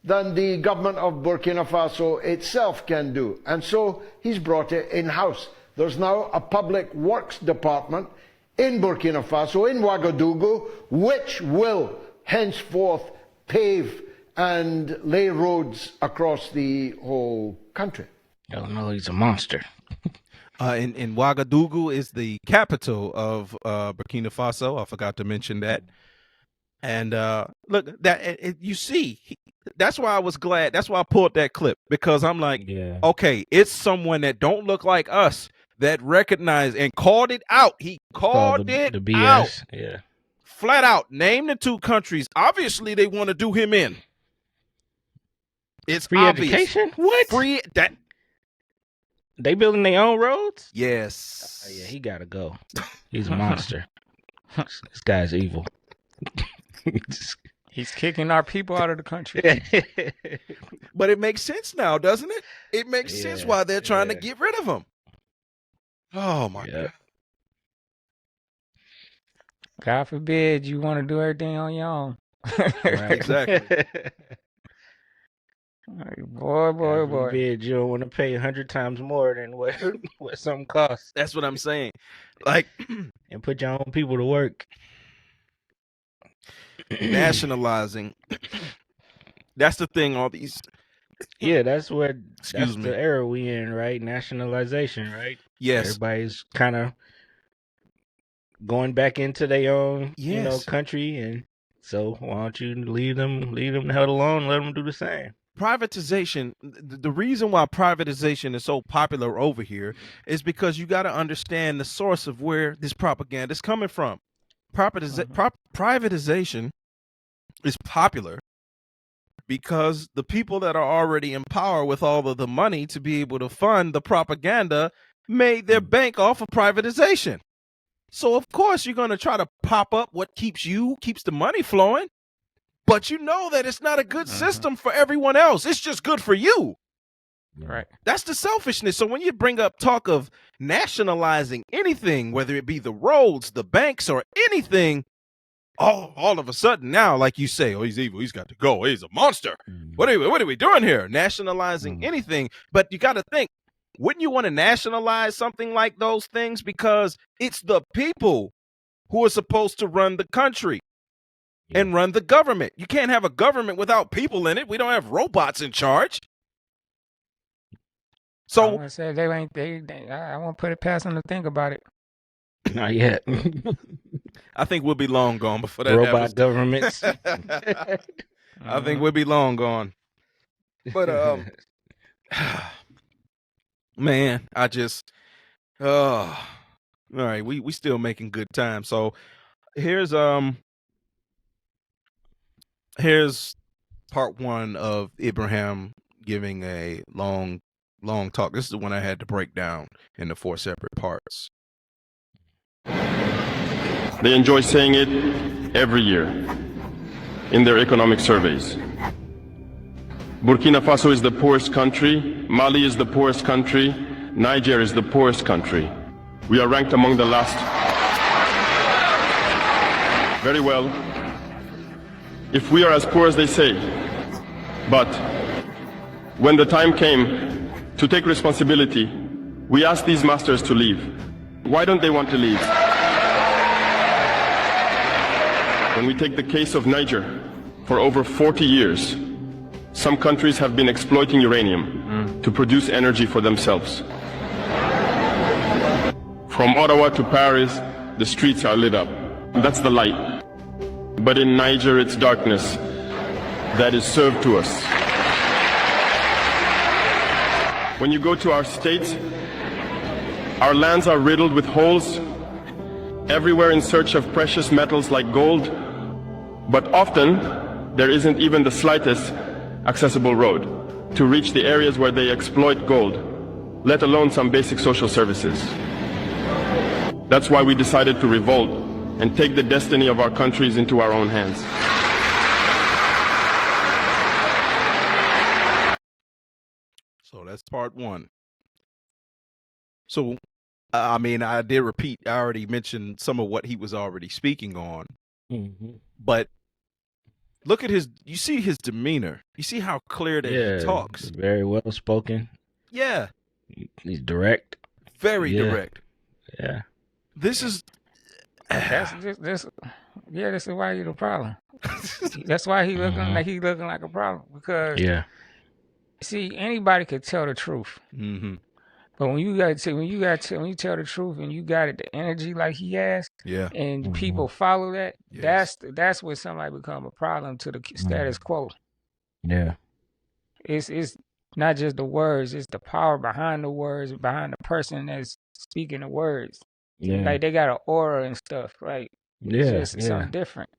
than the government of Burkina Faso itself can do. And so he's brought it in-house. There's now a public works department in Burkina Faso, in Ouagadougou, which will henceforth pave and lay roads across the whole country. Oh no, he's a monster. In Ouagadougou is the capital of Burkina Faso. I forgot to mention that. And look, you see, that's why I was glad. That's why I pulled that clip, because I'm like, okay, it's someone that don't look like us that recognized and called it out. He called it the BS. out. Yeah. Flat out. Name the two countries. Obviously, they want to do him in. It's free obvious. Education? What? Free that. They building their own roads? Yes. Yeah, he gotta go. He's a monster. This guy's evil. He's kicking our people out of the country. But it makes sense now, doesn't it? It makes sense why they're trying to get rid of him. Oh my God. God forbid you want to do everything on your own. Right, exactly. Boy. God forbid you don't want to pay 100 times more than what something costs. That's what I'm saying. Like, and put your own people to work. Nationalizing. That's the thing. All these. Yeah, that's what. Excuse that's me. the era we in, right? Nationalization, right? Yes. Everybody's kind of going back into their own, country, and so why don't you leave them the hell alone? Let them do the same. privatization, the reason why privatization is so popular over here is because you got to understand the source of where this propaganda is coming from. Privatization is popular because the people that are already in power with all of the money to be able to fund the propaganda made their bank off of privatization. So of course you're going to try to pop up what keeps the money flowing, but you know that it's not a good system for everyone else. It's just good for you. Right. That's the selfishness. So when you bring up talk of nationalizing anything, whether it be the roads, the banks, or anything, all of a sudden now, like you say, oh, he's evil, he's got to go, he's a monster. What are we doing here? Nationalizing anything. But you got to think, wouldn't you want to nationalize something like those things? Because it's the people who are supposed to run the country and run the government. You can't have a government without people in it. We don't have robots in charge. So I want to say I won't put it past them to think about it. Not yet. I think we'll be long gone before that Robot happens. governments. I think we'll be long gone. But man, I just all right, we still making good time. So here's part one of Ibrahim giving a long talk. This is the one I had to break down into 4 separate parts. They enjoy saying it every year in their economic surveys. Burkina Faso is the poorest country, Mali is the poorest country, Niger is the poorest country. We are ranked among the last. Very well. If we are as poor as they say, but when the time came to take responsibility, we asked these masters to leave. Why don't they want to leave? When we take the case of Niger, for over 40 years, some countries have been exploiting uranium to produce energy for themselves. From Ottawa to Paris, the streets are lit up. That's the light. But in Niger, it's darkness that is served to us. When you go to our states, our lands are riddled with holes, everywhere in search of precious metals like gold, but often there isn't even the slightest accessible road to reach the areas where they exploit gold, let alone some basic social services. That's why we decided to revolt and take the destiny of our countries into our own hands. So that's part one. So, I mean, I did repeat, I already mentioned some of what he was already speaking on, but look at you see his demeanor. You see how clear that he talks. Very well spoken. Yeah. He's direct. Very direct. Yeah. This is This is why you're the problem. That's why he looking like a problem, because see, anybody could tell the truth. But when you tell the truth and you got it, the energy like he has, and people follow that, that's when somebody become a problem to the status quo. Yeah. It's not just the words, it's the power behind the words, behind the person that's speaking the words. Yeah. Like they got an aura and stuff, right? It's just something different.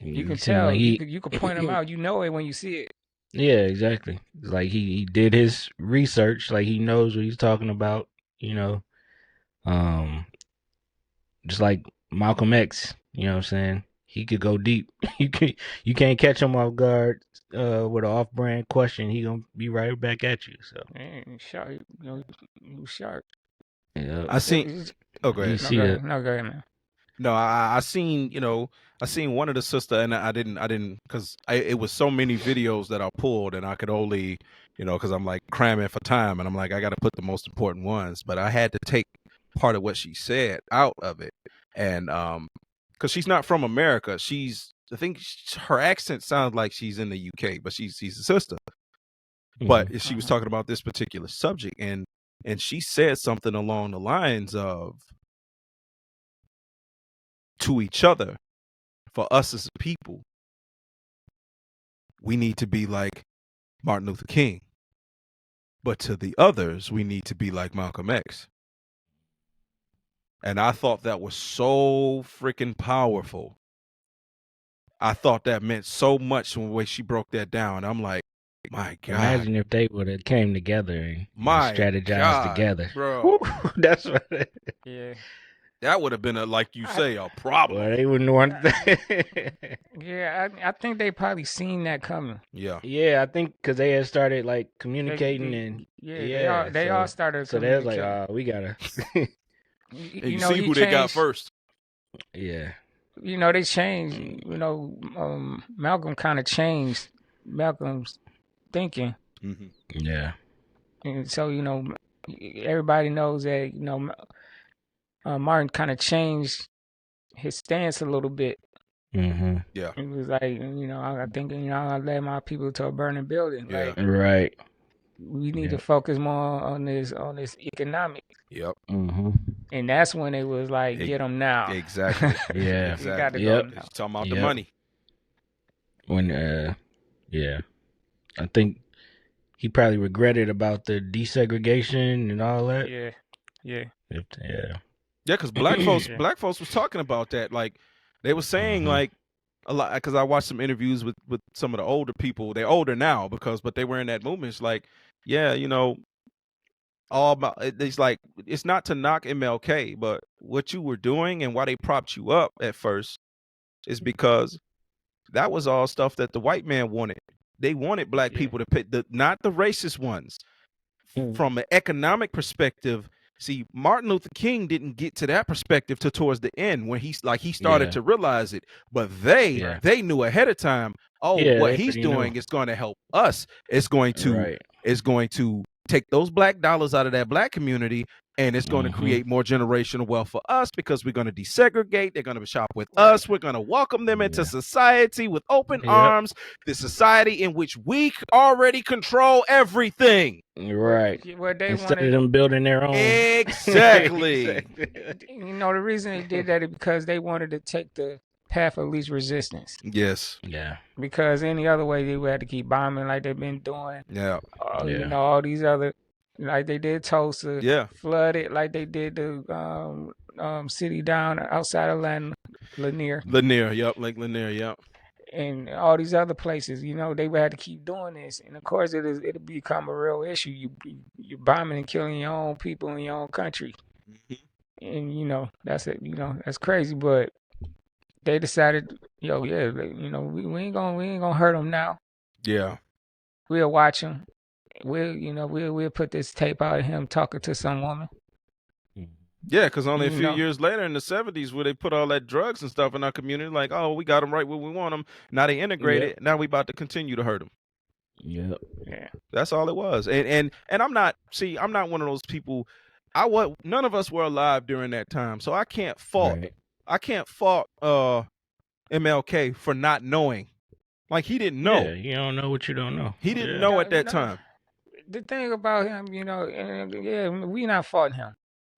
You can tell. Like you can point them out. You know it when you see it. Yeah, exactly. It's like he did his research. Like he knows what he's talking about. You know, just like Malcolm X. You know what I'm saying? He could go deep. You can't catch him off guard with an off-brand question. He gonna be right back at you. So sharp. You sharp. Yeah. I seen. Oh, go ahead. Go ahead, man. No, I seen one of the sister, and I didn't because it was so many videos that I pulled, and I could only, because I'm like cramming for time, and I'm like I got to put the most important ones, but I had to take part of what she said out of it, and because she's not from America, I think her accent sounds like she's in the UK, but she's a sister, but she was talking about this particular subject, and she said something along the lines of, to each other, for us as a people, we need to be like Martin Luther King. But to the others, we need to be like Malcolm X. And I thought that was so freaking powerful. I thought that meant so much when the way she broke that down. I'm like, my God. Imagine if they would have came together and strategized together. Bro. That's what. Yeah. That would have been, like you say, a problem. Well, they wouldn't want that. Yeah, I think they probably seen that coming. Yeah. Yeah, I think because they had started like communicating and they all started. So they was like, we gotta. you know, see who they got first. Yeah. You know, they changed. You know, Malcolm kind of changed Malcolm's thinking. Mm-hmm. Yeah. And so, you know, everybody knows that, you know, Martin kind of changed his stance a little bit. Mm-hmm. Yeah. It was like, you know, I think, you know, I led my people to a burning building. Yeah. Like, right. We need to focus more on this economic. Yep. Mm-hmm. And that's when it was like, get them now. Exactly. Yeah. You got to go now. Talking about the money. When, yeah. I think he probably regretted about the desegregation and all that. Yeah. Yeah. Yeah. Yeah, because black folks was talking about that. Like, they were saying, like, a lot, because I watched some interviews with some of the older people. They're older now but they were in that movement. It's like, yeah, you know, all about it's like, it's not to knock MLK, but what you were doing and why they propped you up at first is because that was all stuff that the white man wanted. They wanted black people to pick not the racist ones. From an economic perspective, see, Martin Luther King didn't get to that perspective till towards the end when he started to realize it. But they knew ahead of time. Oh, what he's doing is going to help us. It's going to take those black dollars out of that black community, and it's going to create more generational wealth for us because we're going to desegregate. They're going to shop with us. We're going to welcome them into society with open arms, the society in which we already control everything. Right. What they Instead wanted, of them building their own. Exactly. You know, the reason they did that is because they wanted to take the path of least resistance. Yes. Yeah. Because any other way they would have to keep bombing like they've been doing. Yeah. You know, all these other, like they did Tulsa. Yeah. Flooded like they did the city down outside of Lanier. Lake Lanier, yep. And all these other places, you know, they would have to keep doing this. And of course it'll become a real issue. You're bombing and killing your own people in your own country. And you know, that's it, you know, that's crazy, but they decided, you know, we ain't gonna hurt them now. Yeah. We'll watch him. We'll put this tape out of him talking to some woman. Yeah, because only a few years later in the 70s where they put all that drugs and stuff in our community, like, oh, we got them right where we want them. Now they integrated. Now we about to continue to hurt them. Yep. Yeah. That's all it was. And I'm not one of those people. None of us were alive during that time, so I can't fault. Right. I can't fault MLK for not knowing. Like, he didn't know. Yeah, you don't know what you don't know. He didn't know at that time. The thing about him, you know, we not faulting him.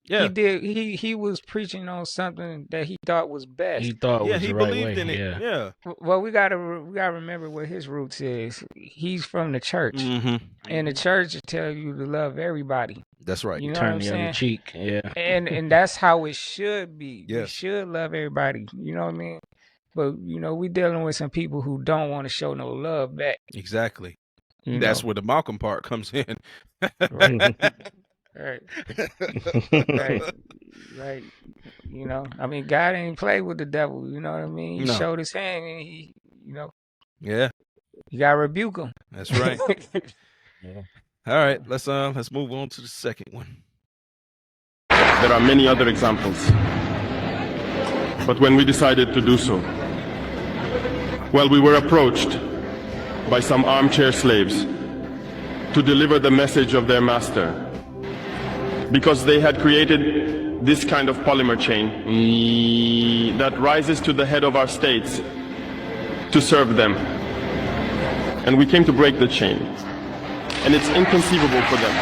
Yeah. He was preaching on something that he thought was best. He thought was he the right believed way. in it. Yeah. Well, we gotta remember what his roots is. He's from the church, and the church tell you to love everybody. That's right. You know Turn what I'm the saying? other cheek. Yeah. And that's how it should be. Yes. We should love everybody. You know what I mean? But you know, we dealing with some people who don't want to show no love back. Exactly. That's where the Malcolm part comes in. Right. Right. You know, I mean, God ain't play with the devil. You know what I mean? He showed his hand, and he, you know. Yeah. You gotta rebuke him. That's right. Yeah. All right, let's move on to the second one. There are many other examples. But when we decided to do so, well, we were approached by some armchair slaves to deliver the message of their master, because they had created this kind of polymer chain that rises to the head of our states to serve them. And we came to break the chain. And it's inconceivable for them.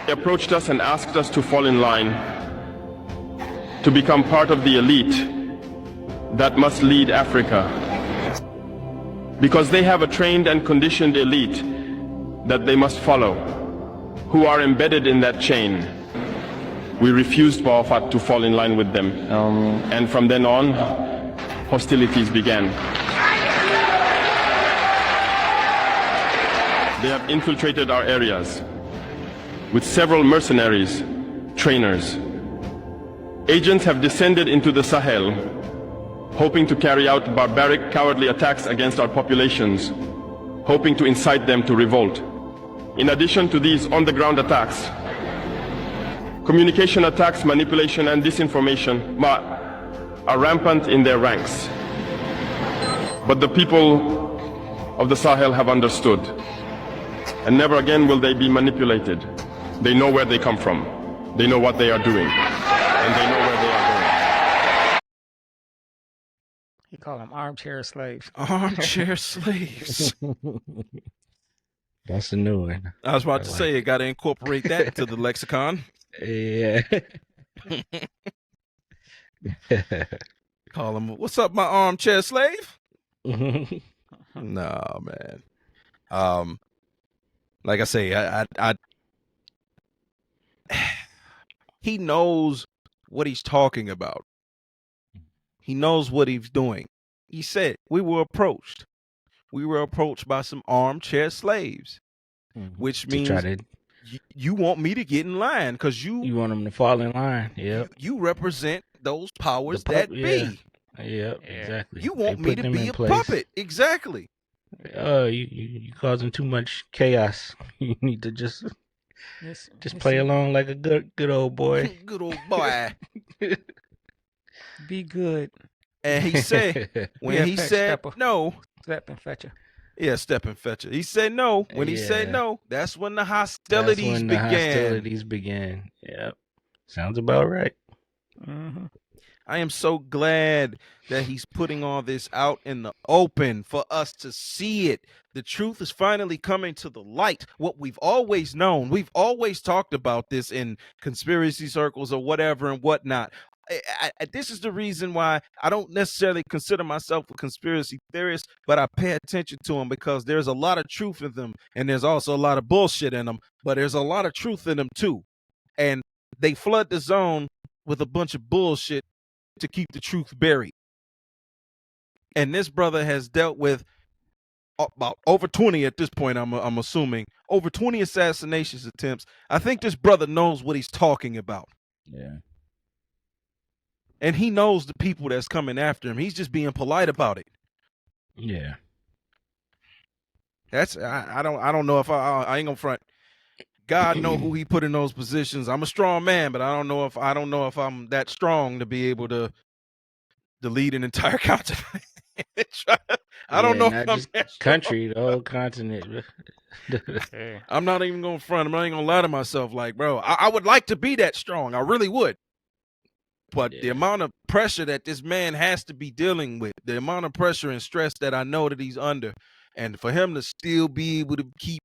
They approached us and asked us to fall in line, to become part of the elite that must lead Africa. because they have a trained and conditioned elite that they must follow, who are embedded in that chain. We refused Bawafat to fall in line with them, and from then on, hostilities began. They have infiltrated our areas with several mercenaries, trainers. Agents have descended into the Sahel, hoping to carry out barbaric, cowardly attacks against our populations, hoping to incite them to revolt. In addition to these on-the-ground attacks, communication attacks, manipulation, and disinformation are rampant in their ranks. But the people of the Sahel have understood, and never again will they be manipulated. They know where they come from, they know what they are doing, and they know where they are going. He called them armchair slaves. Armchair slaves. That's a new one. I was about to say, you got to incorporate that into the lexicon. Yeah. Call him, what's up, my armchair slave? No, man. Like I say, I he knows what he's talking about. He knows what he's doing. He said, we were approached. We were approached by some armchair slaves, which means you want me to get in line because you want them to fall in line. Yeah, you represent those powers that be. Yeah, exactly. You want me to be a puppet. Exactly. You causing too much chaos. You need to just play along like a good old boy. Good old boy. Be good. And he said, when he said no. Step and fetcher. Yeah, step and fetcher. He said no. When he said no, that's when the hostilities began. Yep. Sounds about right. Mm-hmm. I am so glad that he's putting all this out in the open for us to see it. The truth is finally coming to the light. What we've always known, we've always talked about this in conspiracy circles or whatever and whatnot. This is the reason why I don't necessarily consider myself a conspiracy theorist, but I pay attention to them because there's a lot of truth in them, and there's also a lot of bullshit in them, but there's a lot of truth in them too. And they flood the zone with a bunch of bullshit to keep the truth buried. And this brother has dealt with about over 20 at this point, I'm assuming, over 20 assassination attempts. I think this brother knows what he's talking about. Yeah. And he knows the people that's coming after him. He's just being polite about it. Yeah. That's I don't know if I ain't gonna front. God know who he put in those positions. I'm a strong man, but I don't know if I'm that strong to be able to lead an entire continent. I don't know if I'm that country, the whole continent. I'm not even gonna front. I'm not even gonna lie to myself. Like, bro, I would like to be that strong. I really would. But the amount of pressure that this man has to be dealing with, the amount of pressure and stress that I know that he's under, and for him to still be able to keep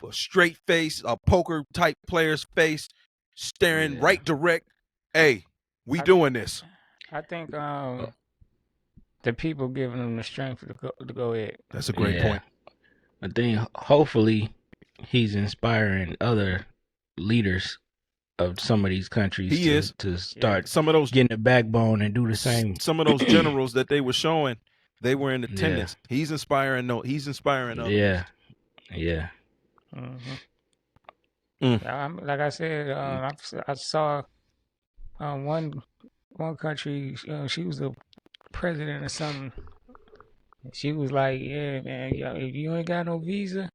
a straight face, a poker type player's face, staring right direct. Hey, we doing this. I think the people giving him the strength to go ahead. That's a great point. I think hopefully he's inspiring other leaders of some of these countries to start some of those getting a backbone and do the same. Some of those generals that they were showing, they were in attendance. Yeah. He's inspiring others. Yeah. Mm-hmm. Like I said, I saw one country. She was the president or something. She was like, "Yeah, man, if you ain't got no visa."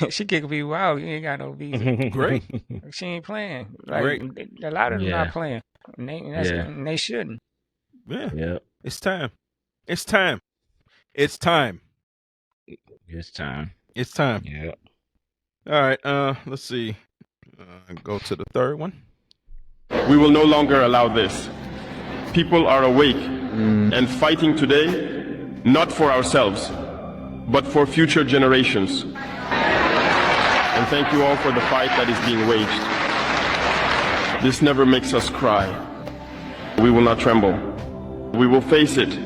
She kicking people out. You ain't got no visa. Great. She ain't playing. Like, great. A lot of them not playing. And they shouldn't. Yeah. It's time. It's time. It's time. It's time. It's time. Yeah. All right. Let's see. Go to the third one. We will no longer allow this. People are awake and fighting today, not for ourselves, but for future generations. And thank you all for the fight that is being waged. This never makes us cry. We will not tremble. We will face it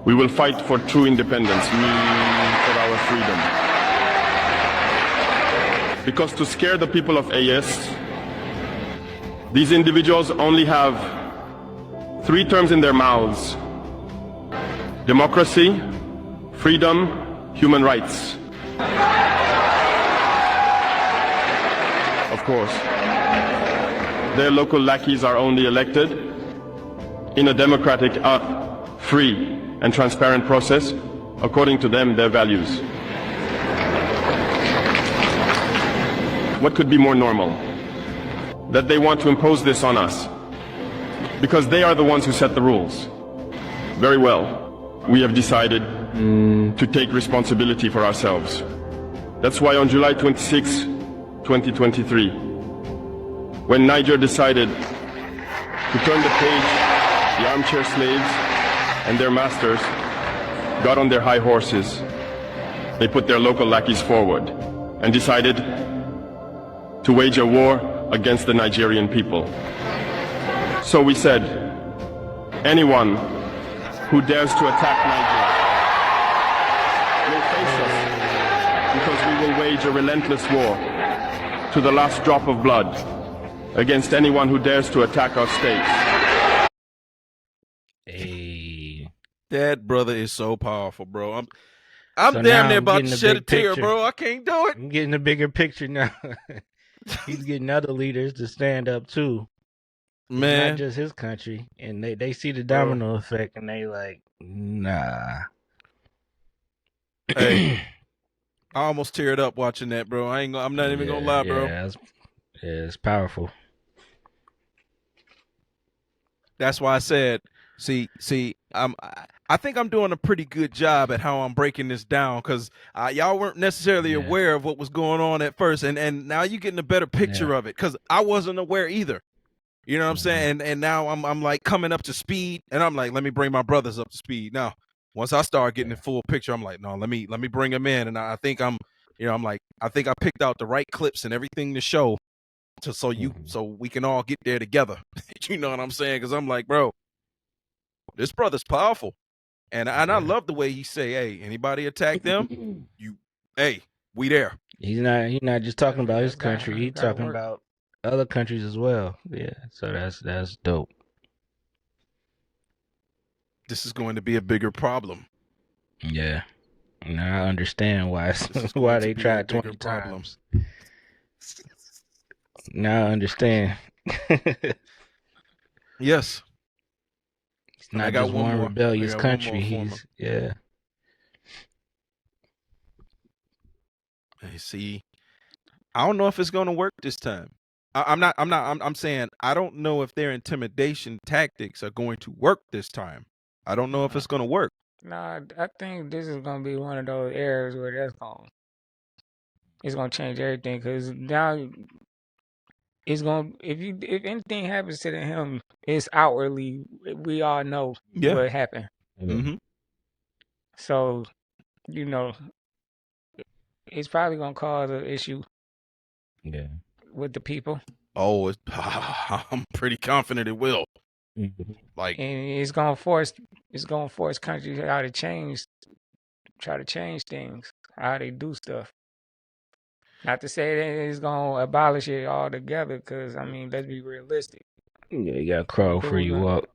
We will fight for true independence, for our freedom. Because to scare the people of AS, these individuals only have 3 terms in their mouths: democracy, freedom, human rights. Of course, their local lackeys are only elected in a democratic, free and transparent process, according to them, their values. What could be more normal? That they want to impose this on us, because they are the ones who set the rules. Very well, we have decided to take responsibility for ourselves. That's why on July 26, 2023, when Niger decided to turn the page, the armchair slaves and their masters got on their high horses. They put their local lackeys forward and decided to wage a war against the Nigerian people. So we said, anyone who dares to attack Niger will face us, because we will wage a relentless war to the last drop of blood against anyone who dares to attack our state. Hey. That brother is so powerful, bro. I'm So damn now near I'm about to getting the shed a big tear, picture. bro. I can't do it. I'm getting a bigger picture now. He's getting other leaders to stand up too. It's Man, not just his country, and they see the domino effect, and they like, nah. hey, I almost teared up watching that, bro. I'm not even gonna lie, bro. Yeah, it's powerful. That's why I said, see, I think I'm doing a pretty good job at how I'm breaking this down, because y'all weren't necessarily aware of what was going on at first, and now you're getting a better picture of it, because I wasn't aware either. You know what I'm saying? And now I'm like coming up to speed, and I'm like, let me bring my brothers up to speed. Now, once I start getting the full picture, I'm like, no, let me bring them in, and I think I'm like, I think I picked out the right clips and everything to show, so we can all get there together. You know what I'm saying? Because I'm like, bro, this brother's powerful. And I love the way he say, hey, anybody attack them, we there. He's not just talking about his That's gotta- country. He's gotta talking work. about other countries as well. Yeah, so that's dope. This is going to be a bigger problem. Yeah, now I understand why This is why going to they be a tried bigger 20 problem. times. Now I understand. Yes. It's And I not got just one one more. rebellious I got one country. more for He's yeah. Hey, see, I don't know if it's going to work this time. I'm saying I don't know if their intimidation tactics are going to work this time. I don't know if it's going to work. Nah, I think this is gonna be one of those areas where it's gonna change everything, because now it's gonna, if anything happens to him, it's outwardly, we all know what happened. Mm-hmm. So, it's probably gonna cause an issue Yeah. with the people, Oh, I'm pretty confident it will. Like, and it's gonna force countries how to try to change things, how they do stuff. Not to say that it's gonna abolish it altogether, because I mean, let's be realistic. Yeah, you gotta crawl before you walk.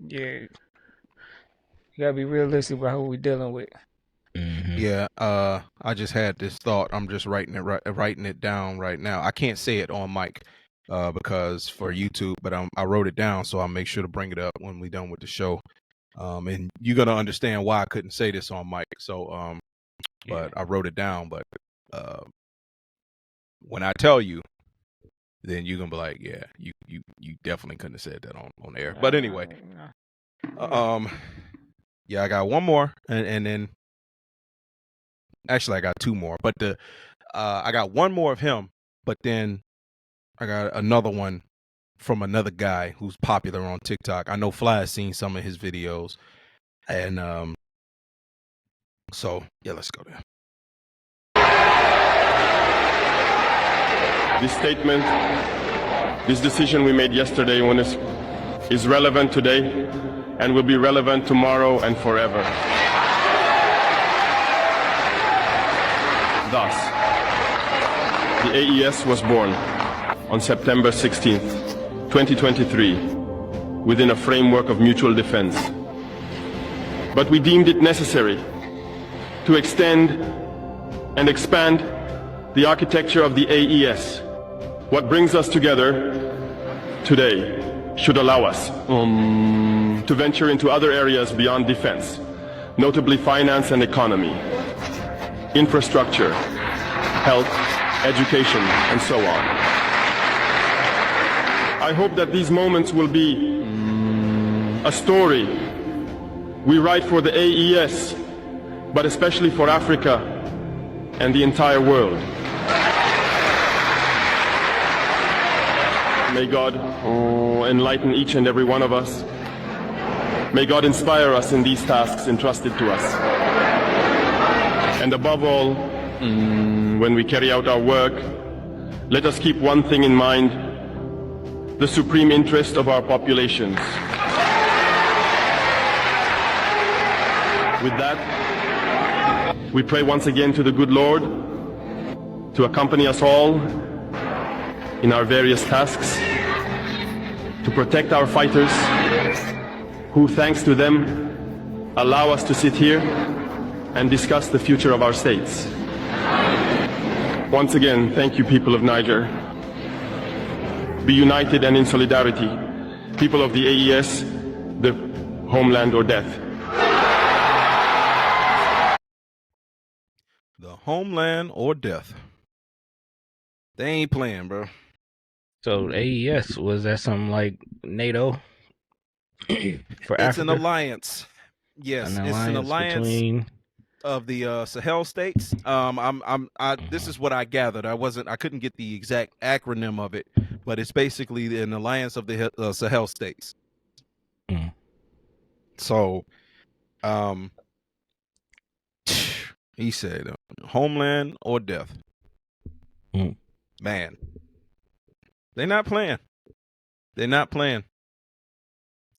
Yeah, you gotta be realistic about who we dealing with. Mm-hmm. yeah, I just had this thought. I'm just writing it down right now. I can't say it on mic because for YouTube, but I wrote it down, so I'll make sure to bring it up when we're done with the show. And you're gonna understand why I couldn't say this on mic. So, but I wrote it down. But when I tell you, then you're gonna be like, yeah, you definitely couldn't have said that on air. But anyway, yeah, I got one more, and then actually I got two more, but I got one more of him, but then I got another one from another guy who's popular on TikTok. I know Fly has seen some of his videos, and so yeah, let's go there. This statement, this decision we made yesterday is relevant today and will be relevant tomorrow and forever. Thus, the AES was born on September 16th, 2023, within a framework of mutual defense. But we deemed it necessary to extend and expand the architecture of the AES. What brings us together today should allow us to venture into other areas beyond defense, notably finance and economy, infrastructure, health, education, and so on. I hope that these moments will be a story we write for the AES, but especially for Africa and the entire world. May God enlighten each and every one of us. May God inspire us in these tasks entrusted to us. And above all, when we carry out our work, let us keep one thing in mind: the supreme interest of our populations. With that, we pray once again to the good Lord to accompany us all in our various tasks, to protect our fighters, who, thanks to them, allow us to sit here and discuss the future of our states. Once again, thank you, people of Niger. Be united and in solidarity. People of the AES, the homeland or death. The homeland or death. They ain't playing, bro. So AES, was that something like NATO for It's Africa? an alliance. Yes, it's an alliance between of the Sahel states. This is what I gathered. I couldn't get the exact acronym of it, but it's basically an alliance of the Sahel states. So, he said, homeland or death. Man, they're not playing. They're not playing.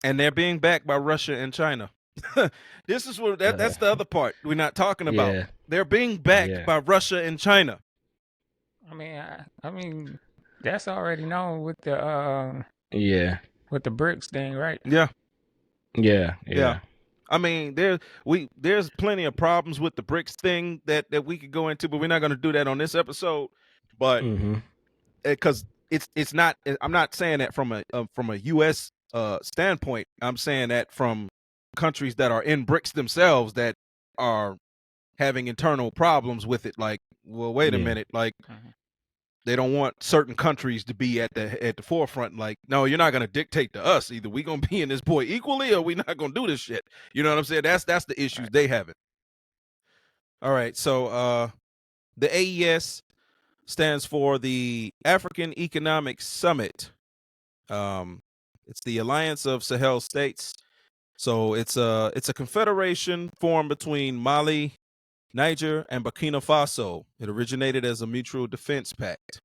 And they're being backed by Russia and China. This is what that's the other part we're not talking about. Yeah. They're being backed by Russia and China. I mean, that's already known with the with the BRICS thing, right? Yeah. I mean, there's plenty of problems with the BRICS thing that we could go into, but we're not going to do that on this episode. But because it's not, I'm not saying that from a U.S. Standpoint. I'm saying that from countries that are in BRICS themselves that are having internal problems with it. Like, well, wait a minute, like. They don't want certain countries to be at the forefront. Like, no, you're not going to dictate to us. Either we going to be in this boy equally or we not going to do this shit. You know what I'm saying? That's the issues they having. All right. So the AES stands for the African Economic Summit. It's the Alliance of Sahel States. So it's a confederation formed between Mali, Niger, and Burkina Faso. It originated as a mutual defense pact.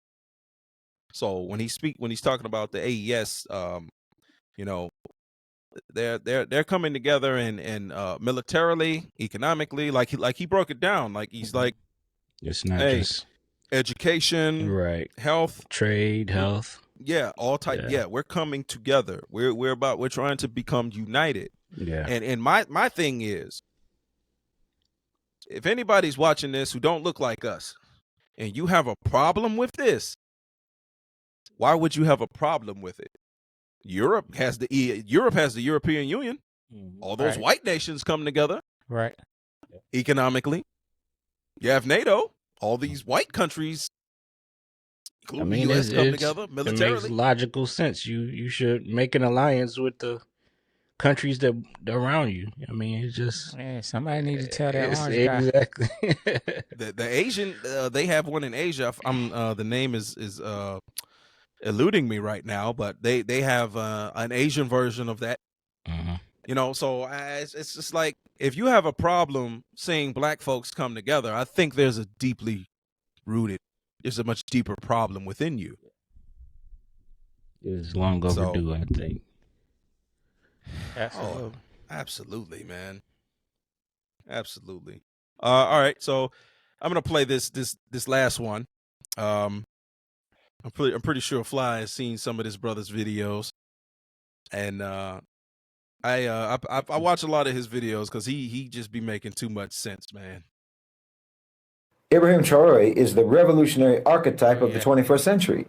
So when he's talking about the AES, you know, they're coming together and militarily, economically, like he broke it down. Like he's like, it's not just education, right? Health, trade, health. Yeah, all type. Yeah, we're coming together. We're trying to become united. Yeah. And my thing is, if anybody's watching this who don't look like us and you have a problem with this, why would you have a problem with it? Europe has the European Union. All those white nations come together. Right. Economically. You have NATO. All these white countries, including the US, come together militarily. It makes logical sense. You should make an alliance with the countries that around you. I mean, it's just somebody need to tell that orange guy. Exactly. the Asian, they have one in Asia. The name is eluding me right now, but they have an Asian version of that. You know, so it's just like, if you have a problem seeing black folks come together, I think there's a much deeper problem within you. It's long overdue, I think. Absolutely. Absolutely, man. Absolutely. All right, so I'm gonna play this last one. I'm pretty sure Fly has seen some of this brother's videos, and I watch a lot of his videos because he just be making too much sense, man. Ibrahim Traore is the revolutionary archetype of the 21st century.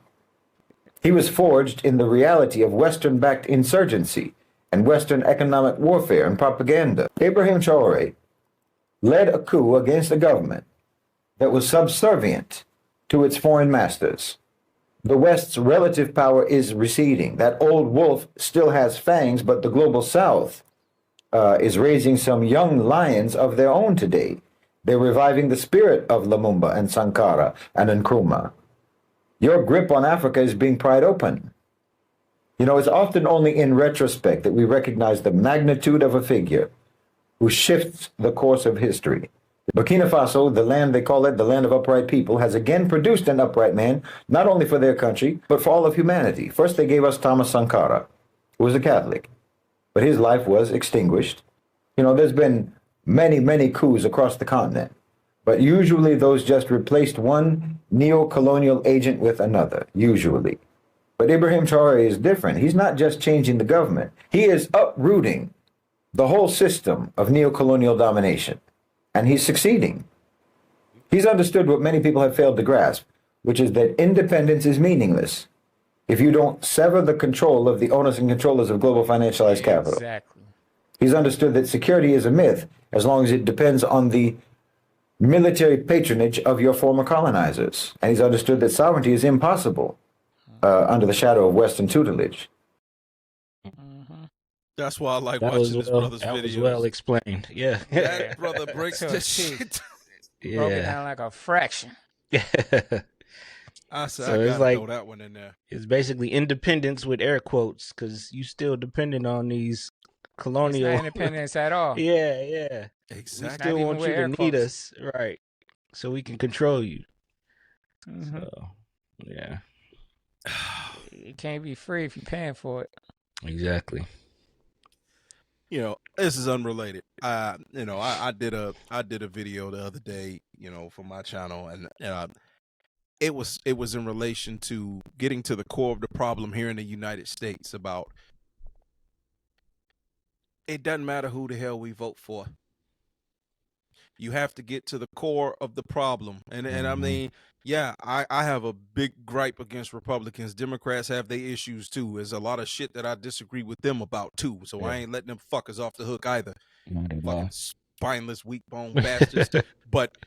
He was forged in the reality of Western-backed insurgency and Western economic warfare and propaganda. Ibrahim Traore led a coup against a government that was subservient to its foreign masters. The West's relative power is receding. That old wolf still has fangs, but the global South is raising some young lions of their own today. They're reviving the spirit of Lumumba and Sankara and Nkrumah. Your grip on Africa is being pried open. You know, it's often only in retrospect that we recognize the magnitude of a figure who shifts the course of history. Burkina Faso, the land they call it, the land of upright people, has again produced an upright man, not only for their country, but for all of humanity. First, they gave us Thomas Sankara, who was a Catholic, but his life was extinguished. You know, there's been many, many coups across the continent, but usually those just replaced one neo-colonial agent with another, usually. But Ibrahim Traore is different. He's not just changing the government. He is uprooting the whole system of neo-colonial domination, and he's succeeding. He's understood what many people have failed to grasp, which is that independence is meaningless if you don't sever the control of the owners and controllers of global financialized capital. Exactly. He's understood that security is a myth as long as it depends on the military patronage of your former colonizers. And he's understood that sovereignty is impossible under the shadow of Western tutelage. That's why I like watching this brother's videos. That was well explained. Yeah. That brother breaks this shit. Broke it down like a fraction. I said, I gotta throw that one in there. It's basically independence with air quotes, because you still dependent on these colonial. It's not independence at all. Yeah. Exactly. We still want you to need us, right? So we can control you. Mm-hmm. So, yeah. You can't be free if you're paying for it. Exactly. You know, this is unrelated. I did a video the other day, for my channel, and it was in relation to getting to the core of the problem here in the United States about it doesn't matter who the hell we vote for. You have to get to the core of the problem. And I mean, yeah, I have a big gripe against Republicans. Democrats have their issues too. There's a lot of shit that I disagree with them about too. So I ain't letting them fuckers off the hook either. Fucking spineless, weak bone bastards. But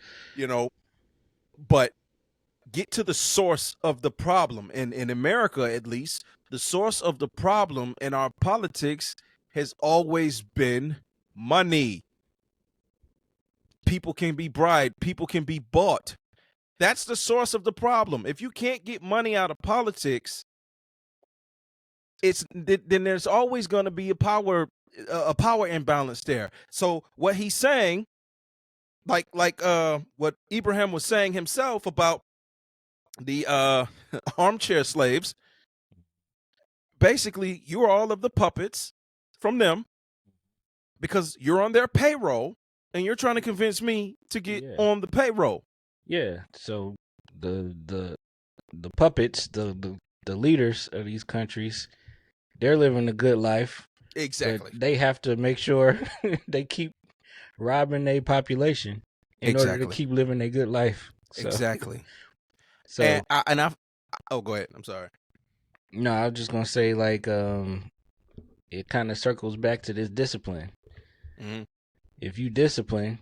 get to the source of the problem. And in America, at least, the source of the problem in our politics has always been money. People can be bribed. People can be bought. That's the source of the problem. If you can't get money out of politics, then there's always going to be a power imbalance there. So what he's saying, like what Ibrahim was saying himself about the armchair slaves, basically you're all of the puppets from them because you're on their payroll. And you're trying to convince me to get on the payroll. Yeah. So the puppets, the leaders of these countries, they're living a good life. Exactly. But they have to make sure they keep robbing their population in order to keep living a good life. So, exactly. So go ahead. I'm sorry. No, I was just gonna say it kind of circles back to this discipline. Mm-hmm. If you discipline,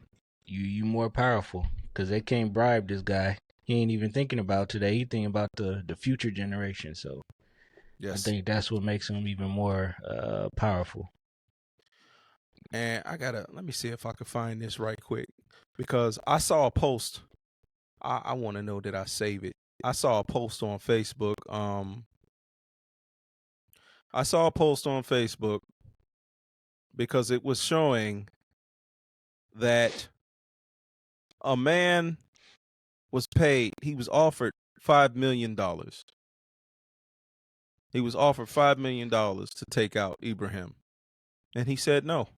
you more powerful, because they can't bribe this guy. He ain't even thinking about today. He thinking about the future generation. So yes. I think that's what makes him even more powerful. And let me see if I can find this right quick, because I saw a post. I want to know, did I save it? I saw a post on Facebook. Because it was showing that a man was paid. He was offered $5 million. He was offered $5 million to take out Ibrahim, and he said no.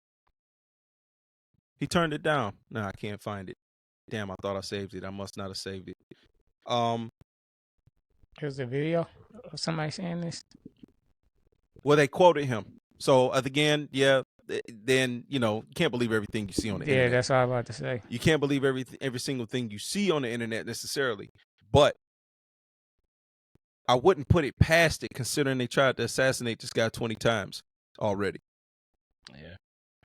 He turned it down. No, I can't find it. Damn, I thought I saved it. I must not have saved it. Here's the video of somebody saying this. Well, they quoted him. So again, then you can't believe everything you see on the internet. Yeah, that's all I was about to say. You can't believe every single thing you see on the internet necessarily. But I wouldn't put it past it, considering they tried to assassinate this guy 20 times already. Yeah.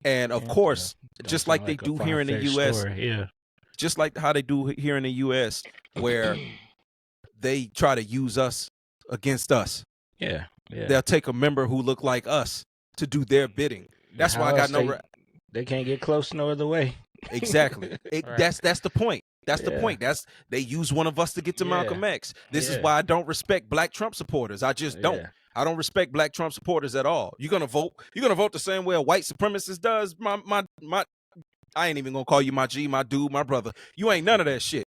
And of course, just like they do here in the U.S., just like how they do here in the U.S., where they try to use us against us. Yeah. They'll take a member who look like us to do their bidding. That's why I got They can't get close no other way. Exactly. That's the point. That's the point. They use one of us to get to Malcolm X. This is why I don't respect black Trump supporters. I just don't. I don't respect black Trump supporters at all. You're gonna vote the same way a white supremacist does. I ain't even gonna call you my G, my dude, my brother. You ain't none of that shit.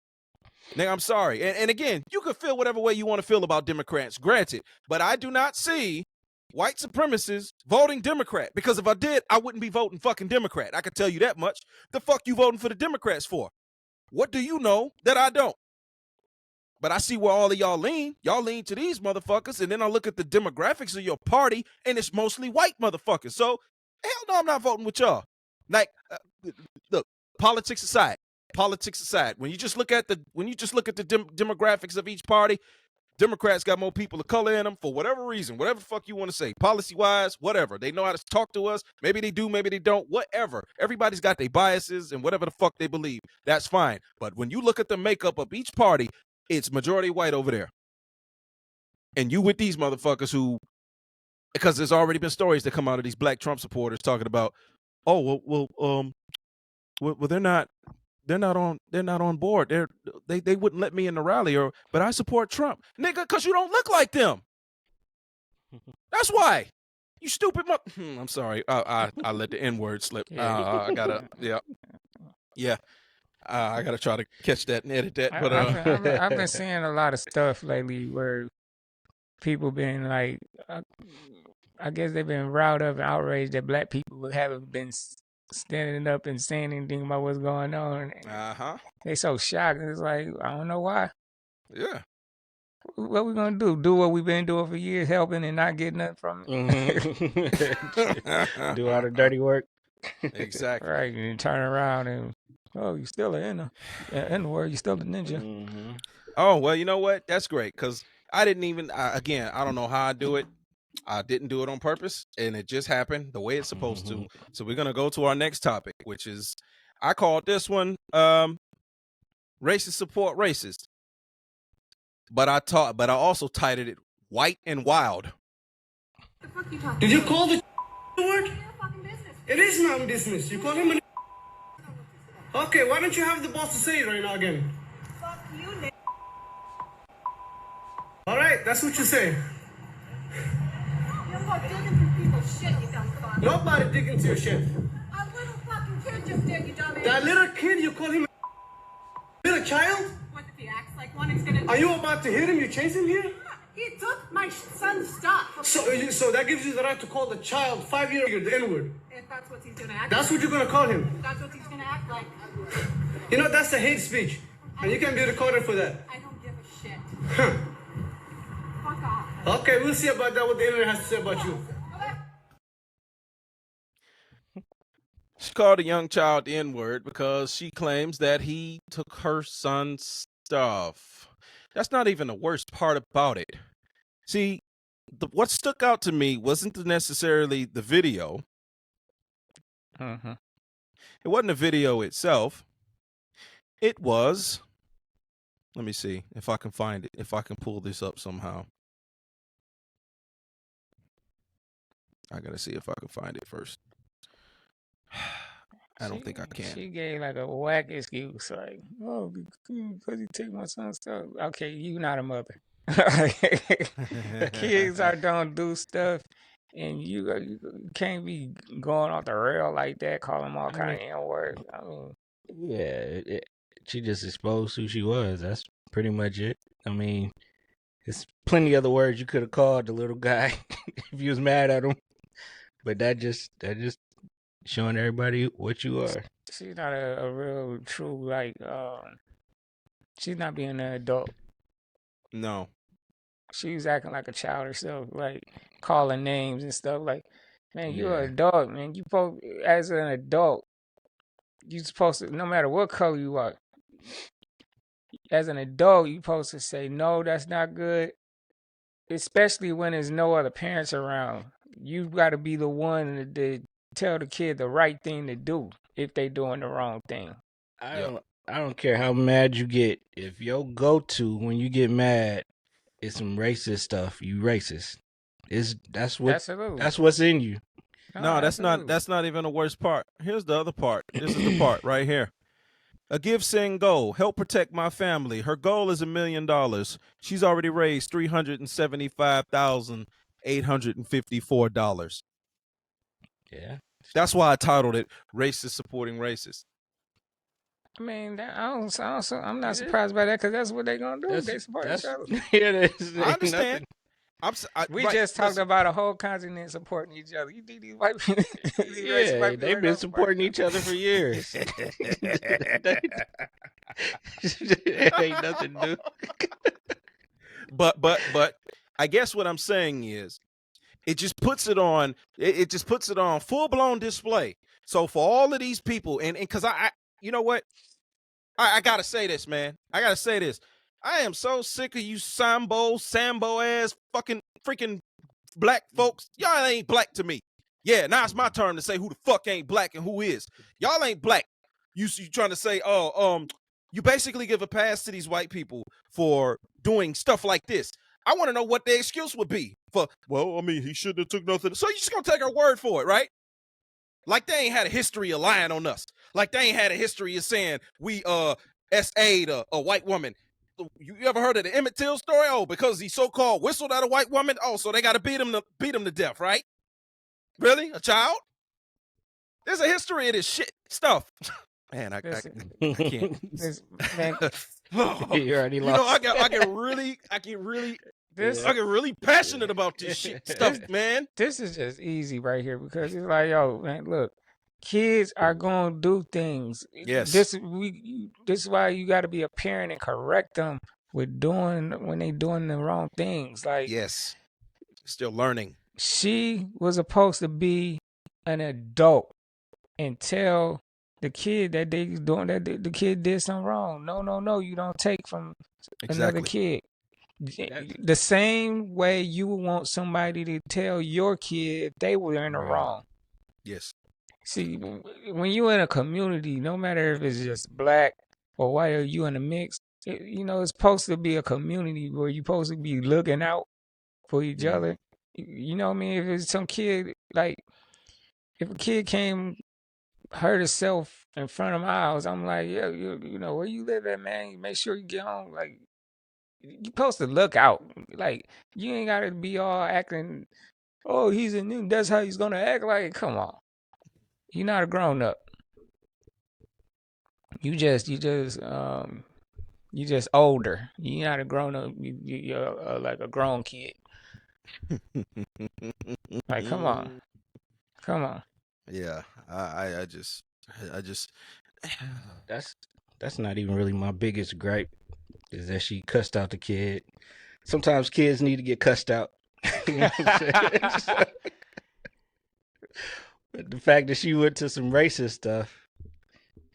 Nigga, I'm sorry. And again, you can feel whatever way you want to feel about Democrats, granted. But I do not see white supremacists voting Democrat. Because if I did, I wouldn't be voting fucking Democrat. I can tell you that much. The fuck you voting for the Democrats for? What do you know that I don't? But I see where all of y'all lean. Y'all lean to these motherfuckers. And then I look at the demographics of your party, and it's mostly white motherfuckers. So, hell no, I'm not voting with y'all. Like, look, politics aside. When you just look at the demographics of each party, Democrats got more people of color in them for whatever reason, whatever the fuck you want to say, policy wise, whatever. They know how to talk to us. Maybe they do, maybe they don't, whatever. Everybody's got their biases and whatever the fuck they believe. That's fine. But when you look at the makeup of each party, it's majority white over there. And you with these motherfuckers who, because there's already been stories that come out of these black Trump supporters talking about, well, they're not on board. They wouldn't let me in the rally, but I support Trump, nigga, because you don't look like them. That's why. You stupid I'm sorry. I let the N-word slip. I gotta I gotta try to catch that and edit that. But I've been seeing a lot of stuff lately where people been like, I guess they've been riled up and outraged that black people haven't been standing up and saying anything about what's going on. They so shocked. It's like, I don't know why. Yeah. What we gonna do? Do what we've been doing for years, helping and not getting nothing from it. Do all the dirty work. Exactly. Right. And turn around and you still in the word. You still a ninja. Mm-hmm. Oh well, you know what? That's great because I didn't even. I don't know how I do it. I didn't do it on purpose, and it just happened the way it's supposed to. So we're gonna go to our next topic, which is, I called this one "Racist Support Racist," but I also titled it "White and Wild." Did you call the word? It is my business. You call him a. Okay, why don't you have the boss to say it right now again? Fuck you, all right, that's what you say. Nobody dig into your shit. A little fucking kid just did, you dumbass. That little kid, you call him a little child? What if he acts like one? He's gonna. Are you about to hit him? You chase him here? He took my son's stuff. Okay? So that gives you the right to call the child 5-year-old the N-word. If that's what he's gonna act. That's what you're gonna call him. That's what he's gonna act like. You know that's a hate speech, and you can be recorded for that. I don't give a shit. Huh. Fuck off. Okay, we'll see about that. What the internet has to say about you. She called a young child the N-word because she claims that he took her son's stuff. That's not even the worst part about it. See, what stuck out to me wasn't necessarily the video. It wasn't the video itself. It was, let me see if I can find it, if I can pull this up somehow. I gotta see if I can find it first. I don't think I can. She gave like a whack excuse, like, because you took my son's stuff. Okay, you not a mother. Kids don't do stuff, and you can't be going off the rail like that, calling them all kind of N-words. She just exposed who she was. That's pretty much it. I mean, there's plenty other words you could have called the little guy if you was mad at him. But that just showing everybody what you are. She's not a real true like. She's not being an adult. No. She was acting like a child herself, like calling names and stuff. Like, man, you're an adult, man. You as an adult, you supposed to, no matter what color you are, as an adult, you supposed to say, no, that's not good. Especially when there's no other parents around. You got to be the one to tell the kid the right thing to do if they doing the wrong thing. I don't care how mad you get. If your go-to when you get mad is some racist stuff, you racist. That's what's in you. No, that's not even the worst part. Here's the other part. This is the part right here. A give, send, go. Help protect my family. Her goal is $1 million. She's already raised $375,854. Yeah. That's why I titled it "Racist Supporting Racist." I mean, I'm not surprised by that because that's what they're gonna do. They support each other. I understand. We just talked about a whole continent supporting each other. You think these white people? They've been supporting each other for years. Ain't nothing new. But I guess what I'm saying is, it just puts it on. It just puts it on full blown display. So for all of these people, and because I you know what, I gotta say this, man. I gotta say this. I am so sick of you Sambo ass freaking black folks. Y'all ain't black to me. Yeah, now it's my turn to say who the fuck ain't black and who is. Y'all ain't black. You trying to say, you basically give a pass to these white people for doing stuff like this. I want to know what their excuse would be for, well, I mean, he shouldn't have took nothing. So you just gonna take our word for it, right? Like they ain't had a history of lying on us. Like they ain't had a history of saying we SA'd a white woman. You ever heard of the Emmett Till story? Oh, because he so-called whistled at a white woman. Oh, so they got to beat him to death, right? Really, a child? There's a history of this shit stuff. Man, I can't. You already lost. I get really passionate about this shit stuff, man. This is just easy right here because it's like, yo, man, look. Kids are gonna do things. Yes. This is why you got to be a parent and correct them when they doing the wrong things. Like, yes, still learning. She was supposed to be an adult and tell the kid that they doing that the kid did something wrong. No, you don't take from another kid. The same way you would want somebody to tell your kid if they were in the wrong. Yes. See, when you're in a community, no matter if it's just black or white or you in a mix, it's supposed to be a community where you're supposed to be looking out for each other. You know what I mean? If it's some kid, like, if a kid came, hurt herself in front of my house, I'm like, yeah, you know, where you live at, man? Make sure you get home. Like, you're supposed to look out. Like, you ain't got to be all acting, oh, he's a new, that's how he's going to act. Like, come on. You're not a grown up. You just older. You're not a grown up. You're like a grown kid. Like, come on. Yeah, I just. That's not even really my biggest gripe. Is that she cussed out the kid. Sometimes kids need to get cussed out. You know what I'm saying? But the fact that she went to some racist stuff,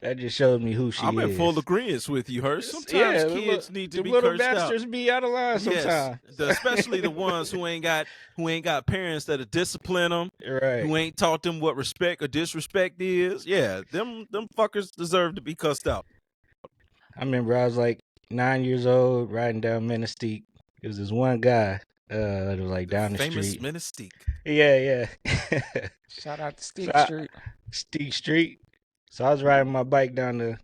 that just showed me who she is. I'm in full agreement with you, Hirsch. Sometimes kids need to be cursed out. The little bastards be out of line sometimes. Yes, especially the ones who ain't got parents that'll discipline them, right? Who ain't taught them what respect or disrespect is. Yeah, them fuckers deserve to be cussed out. I remember I was like 9 years old riding down Menastique. It was this one guy. It was like down the famous street. Famous Menastique. Yeah. Shout out to Steak Street. So I was riding my bike down the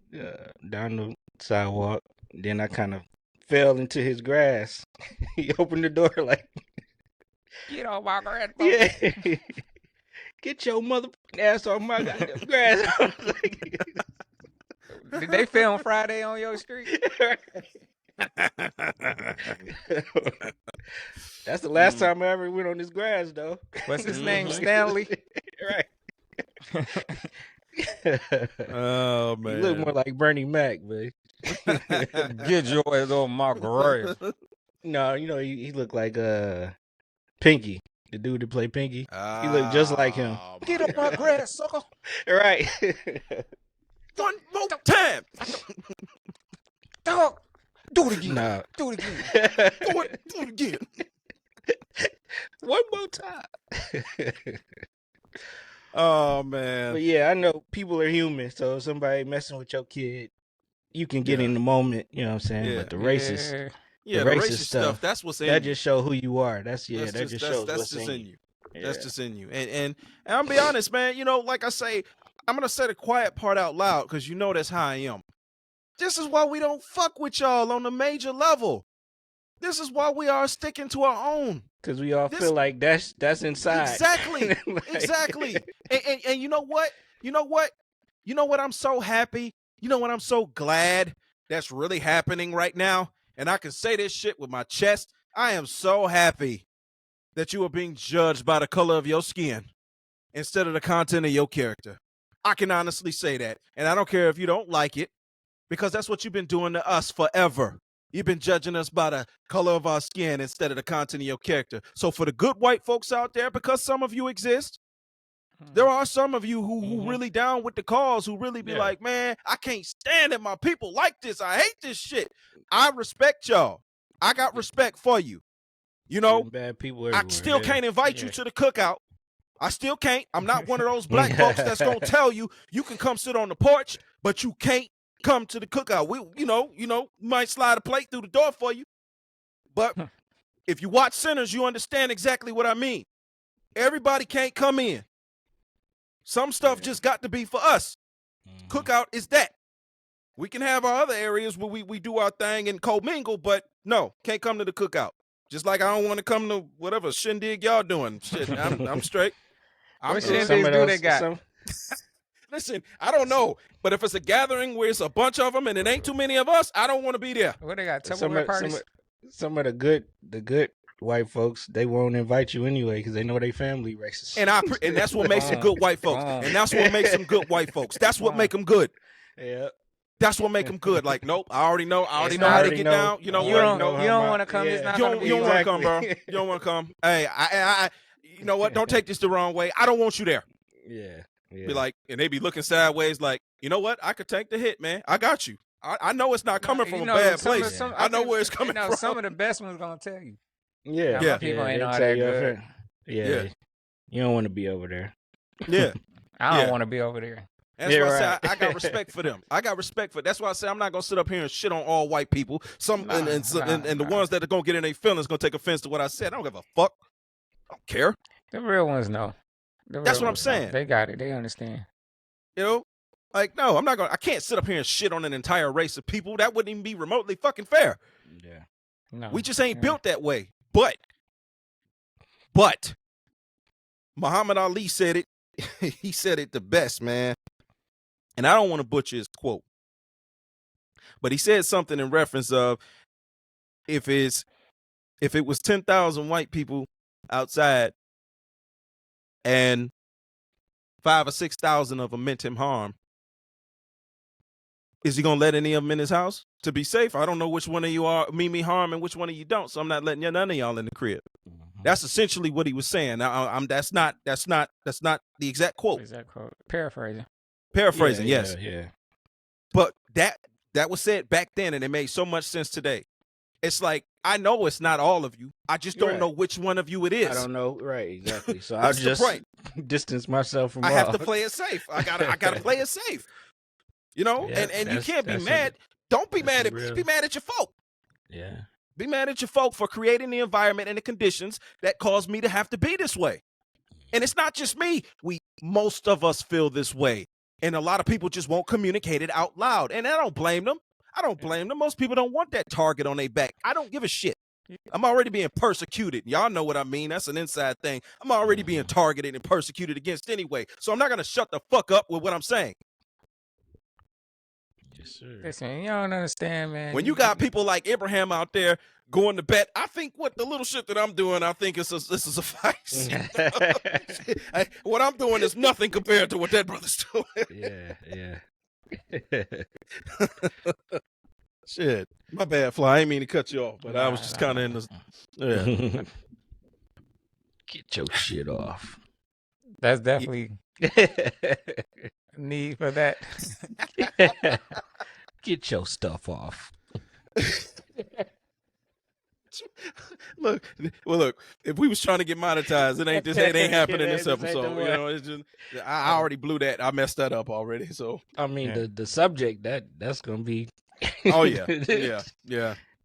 sidewalk. Then I kind of fell into his grass. He opened the door like, get on my grass. Yeah. Get your mother ass off my goddamn grass. I was like, did they film Friday on your street? That's the last time I ever went on this grass, though. What's his name? Stanley. Right. Oh man, You look more like Bernie Mac, but Get your ass on my grass. no, he looked like Pinky, the dude that played Pinky. He looked just like him. Get up my grass, sucker. Right. One more time. Dog. Do it again. Nah. Do it again. Do it again. One more time. Oh man. But yeah, I know people are human, so if somebody messing with your kid, you can get in the moment, you know what I'm saying? Yeah. But the racist, Yeah, the racist stuff, that's what's in you. That just show who you are. That just shows that's what's just in you. Yeah. That's just in you. And I'm be honest, man, like I say, I'm gonna say the quiet part out loud because that's how I am. This is why we don't fuck with y'all on a major level. This is why we are sticking to our own. Because we all feel like that's inside. Exactly. Exactly. And you know what? You know what I'm so happy? You know what I'm so glad that's really happening right now? And I can say this shit with my chest. I am so happy that you are being judged by the color of your skin instead of the content of your character. I can honestly say that. And I don't care if you don't like it, because that's what you've been doing to us forever. You've been judging us by the color of our skin instead of the content of your character. So for the good white folks out there, because some of you exist, there are some of you who really down with the cause, who really be like, man, I can't stand it. My people like this. I hate this shit. I respect y'all. I got respect for you. Bad people I still can't invite you to the cookout. I still can't. I'm not one of those black folks that's going to tell you can come sit on the porch, but you can't come to the cookout. We might slide a plate through the door for you. But if you watch Sinners, you understand exactly what I mean. Everybody can't come in. Some stuff just got to be for us. Cookout is that. We can have our other areas where we do our thing and co-mingle, but no, can't come to the cookout. Just like I don't want to come to whatever shindig y'all doing. Shit, I'm straight. What shindigs do they got? Listen, I don't know, but if it's a gathering where it's a bunch of them and it ain't too many of us, I don't want to be there. What they got? Tupperware parties? Some of the good white folks, they won't invite you anyway because they know they family racist. And that's what makes them good white folks. And that's what makes them good white folks. That's what make them good. Yeah. That's what make them good. Like, nope, I already know how to get down. You know you what? You don't want to come. It's not you don't want to come, bro. You don't want to come. Hey, I you know what? Don't take this the wrong way. I don't want you there. Yeah. Be like, and they be looking sideways like, you know what? I could take the hit, man. I got you. I know it's not coming from a bad place. I know where it's coming from. Some of the best ones gonna tell you. Yeah. People ain't all that good. Yeah. You don't want to be over there. Yeah. I don't want to be over there. That's why I say I got respect for them. I got respect for. That's why I say I'm not gonna sit up here and shit on all white people. And the ones that are gonna get in their feelings gonna take offense to what I said. I don't give a fuck. I don't care. The real ones know. That's what I'm saying. They got it. They understand. Like, no, I'm not gonna. I can't sit up here and shit on an entire race of people. That wouldn't even be remotely fucking fair. Yeah. No. We just ain't built that way. But Muhammad Ali said it. He said it the best, man. And I don't want to butcher his quote, but he said something in reference of if it was 10,000 white people outside and 5,000 or 6,000 of them meant him harm, is he gonna let any of them in his house to be safe? I don't know which one of you are mean me harm and which one of you don't, so I'm not letting none of y'all in the crib. That's essentially what he was saying. Now, that's not the exact quote. Exact quote. Paraphrasing. Yes. Yeah. But that was said back then, and it made so much sense today. It's like, I know it's not all of you. I just don't know which one of you it is. I don't know. Right, exactly. So I'll just distance myself from I all. have to play it safe. I gotta play it safe. And you can't be mad. Don't be mad at me. Be mad at your folk. Yeah. Be mad at your folk for creating the environment and the conditions that caused me to have to be this way. And it's not just me. Most of us feel this way. And a lot of people just won't communicate it out loud. And I don't blame them. Most people don't want that target on their back. I don't give a shit. I'm already being persecuted. Y'all know what I mean. That's an inside thing. I'm already being targeted and persecuted against anyway. So I'm not going to shut the fuck up with what I'm saying. Yes, sir. Listen, you don't understand, man. When you got people like Ibrahim out there going to bet, I think what the little shit that I'm doing, I think this is a suffice. What I'm doing is nothing compared to what that brother's doing. Yeah. Shit. My bad, Fly. I didn't mean to cut you off, but I was just kind of in the... Yeah. Get your shit off. That's definitely a need for that. Get your stuff off. Look, if we was trying to get monetized, it ain't happening this episode. You know, it's just I already blew that. I messed that up already. So I mean, the subject that's gonna be. Oh yeah.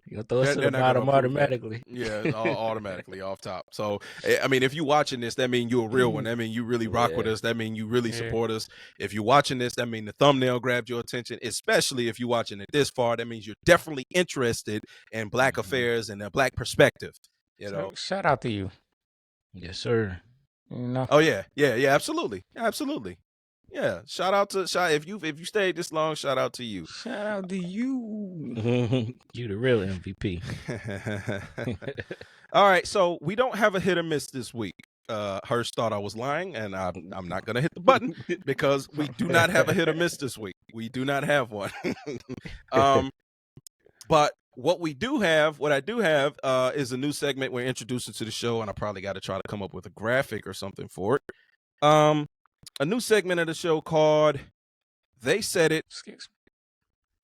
You'll throw us to the bottom automatically. Yeah, automatically off top. So, I mean, if you're watching this, that means you're a real one. That means you really rock with us. That means you really support us. If you're watching this, that means the thumbnail grabbed your attention, especially if you're watching it this far. That means you're definitely interested in Black affairs and a Black perspective. You know, shout out to you. Yes, sir. You know? Oh, yeah, absolutely. Yeah, shout out to if you stayed this long, shout out to you. Shout out to you. You the real MVP. All right, so we don't have a hit or miss this week. Hirsch thought I was lying, and I'm not gonna hit the button because we do not have a hit or miss this week. We do not have one. But what I do have is a new segment we're introducing to the show, and I probably got to try to come up with a graphic or something for it. A new segment of the show called They Said It.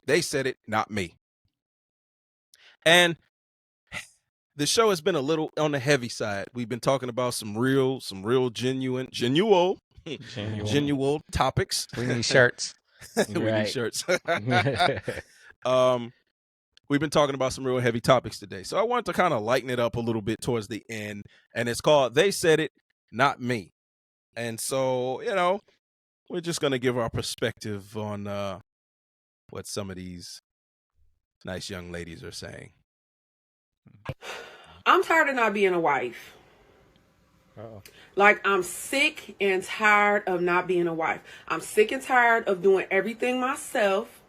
They Said It, Not Me. And the show has been a little on the heavy side. We've been talking about some real genuine topics. We need shirts. We need shirts. We've been talking about some real heavy topics today. So I wanted to kind of lighten it up a little bit towards the end. And it's called They Said It, Not Me. And so, you know, we're just going to give our perspective on what some of these nice young ladies are saying. I'm tired of not being a wife. Uh-oh. Like, I'm sick and tired of not being a wife. I'm sick and tired of doing everything myself.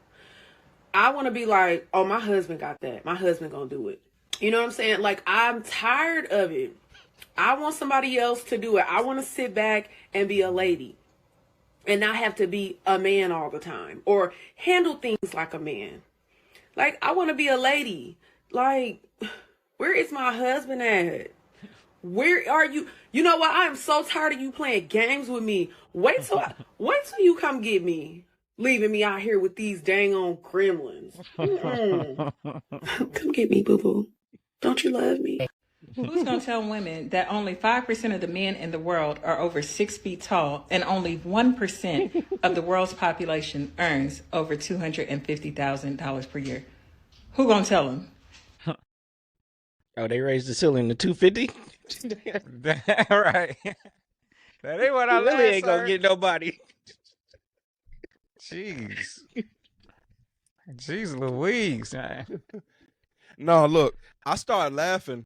I want to be like, oh, my husband got that. My husband going to do it. You know what I'm saying? Like, I'm tired of it. I want somebody else to do it. I want to sit back and be a lady and not have to be a man all the time or handle things like a man. Like, I want to be a lady. Like, where is my husband at? Where are you? You know what? I am so tired of you playing games with me. Wait till you come get me. Leaving me out here with these dang on gremlins. Come get me, boo-boo. Don't you love me? Who's going to tell women that only 5% of the men in the world are over 6 feet tall and only 1% of the world's population earns over $250,000 per year? Who going to tell them? Oh, they raised the ceiling to 250? Right. That ain't what I really ain't going to get nobody. Jeez Louise, man. No, look, I started laughing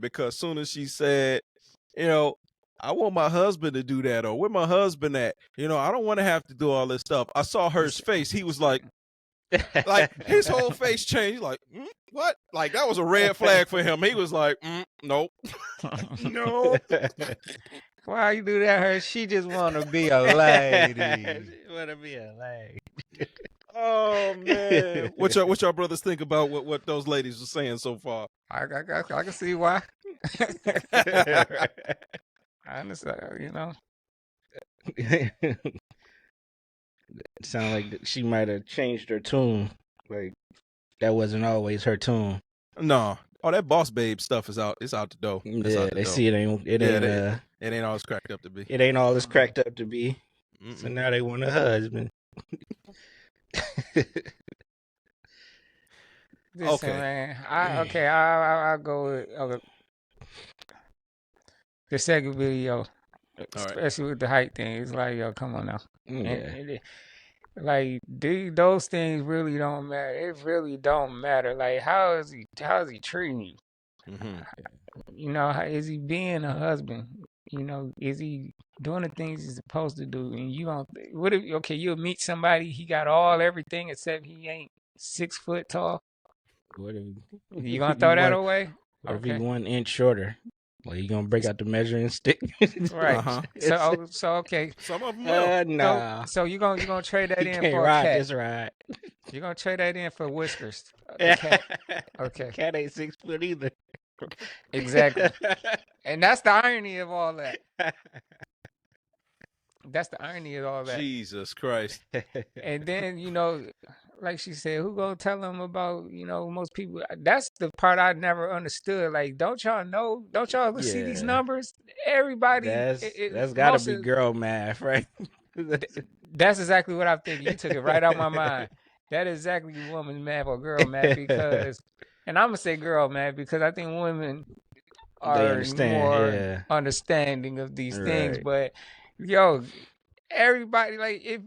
because as soon as she said, you know, I want my husband to do that, or where my husband at? You know, I don't want to have to do all this stuff. I saw her face. He was like his whole face changed. Like, what? Like, that was a red flag for him. He was like, nope. No. Why you do that? Her, she just want to be a lady. She want to be a lady. Oh man, what y'all brothers think about what those ladies are saying so far? I can see why. I understand, you know. It sounds like she might have changed her tune. Like, that wasn't always her tune. No. Oh, that boss babe stuff is out. It's out the door. They see it ain't all it's cracked up to be. It ain't all it's cracked up to be. Mm-mm. So now they want a husband. Listen, man. I'll go with the second video, especially with the height thing. It's like, yo, come on now. Yeah. Like, those things really don't matter. It really don't matter. Like, how is he treating you? Mm-hmm. You know, how is he being a husband? is he doing the things he's supposed to do? And you don't. What if you'll meet somebody, he got everything except he ain't 6 foot tall. What if You gonna throw that away? Or if he 1 inch shorter, like you gonna break out the measuring stick? Right. So okay. Some of them will. Nah. So you gonna trade that in can't for ride a cat? this ride. You're gonna trade that in for whiskers? Okay. Okay. Cat ain't 6 foot either. Exactly. And that's the irony of all that. That's the irony of all that. Jesus Christ. And then, like she said, who gonna tell them about, most people? That's the part I never understood. Like, don't y'all know? Don't y'all see these numbers? Everybody. That's gotta be girl math, right? That's exactly what I'm thinking. You took it right out my mind. That is exactly woman math or girl math because, and I'm gonna say girl math because I think women are more understanding of these things. But everybody, like, if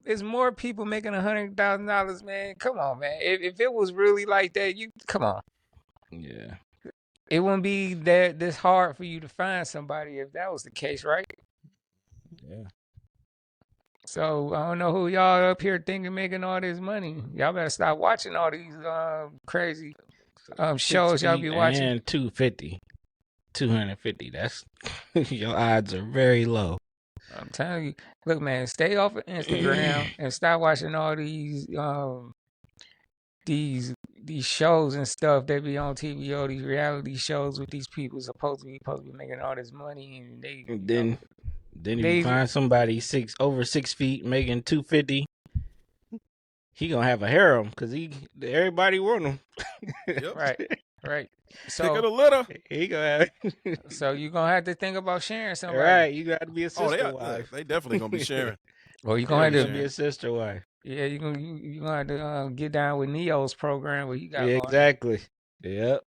there's more people making $100,000, man, come on, man. If it was really like that, come on. Yeah. It wouldn't be this hard for you to find somebody if that was the case, right? Yeah. So I don't know who y'all up here thinking making all this money. Y'all better stop watching all these crazy shows y'all be watching. And 250. That's your odds are very low. I'm telling you, look, man, stay off of Instagram and stop watching all these shows and stuff that be on TV, all these reality shows with these people supposed to be making all this money, and then if you find somebody over 6 feet making 250, he gonna have a harem because everybody want him. Yep. Right. So pick of the litter. He gonna have. So you gonna have to think about sharing somebody. Right, you got to be a sister wife. They definitely gonna be sharing. Well, you gonna have to be a sister wife. Yeah, you gonna have to get down with Neo's program where you got. Yeah, exactly. Yep.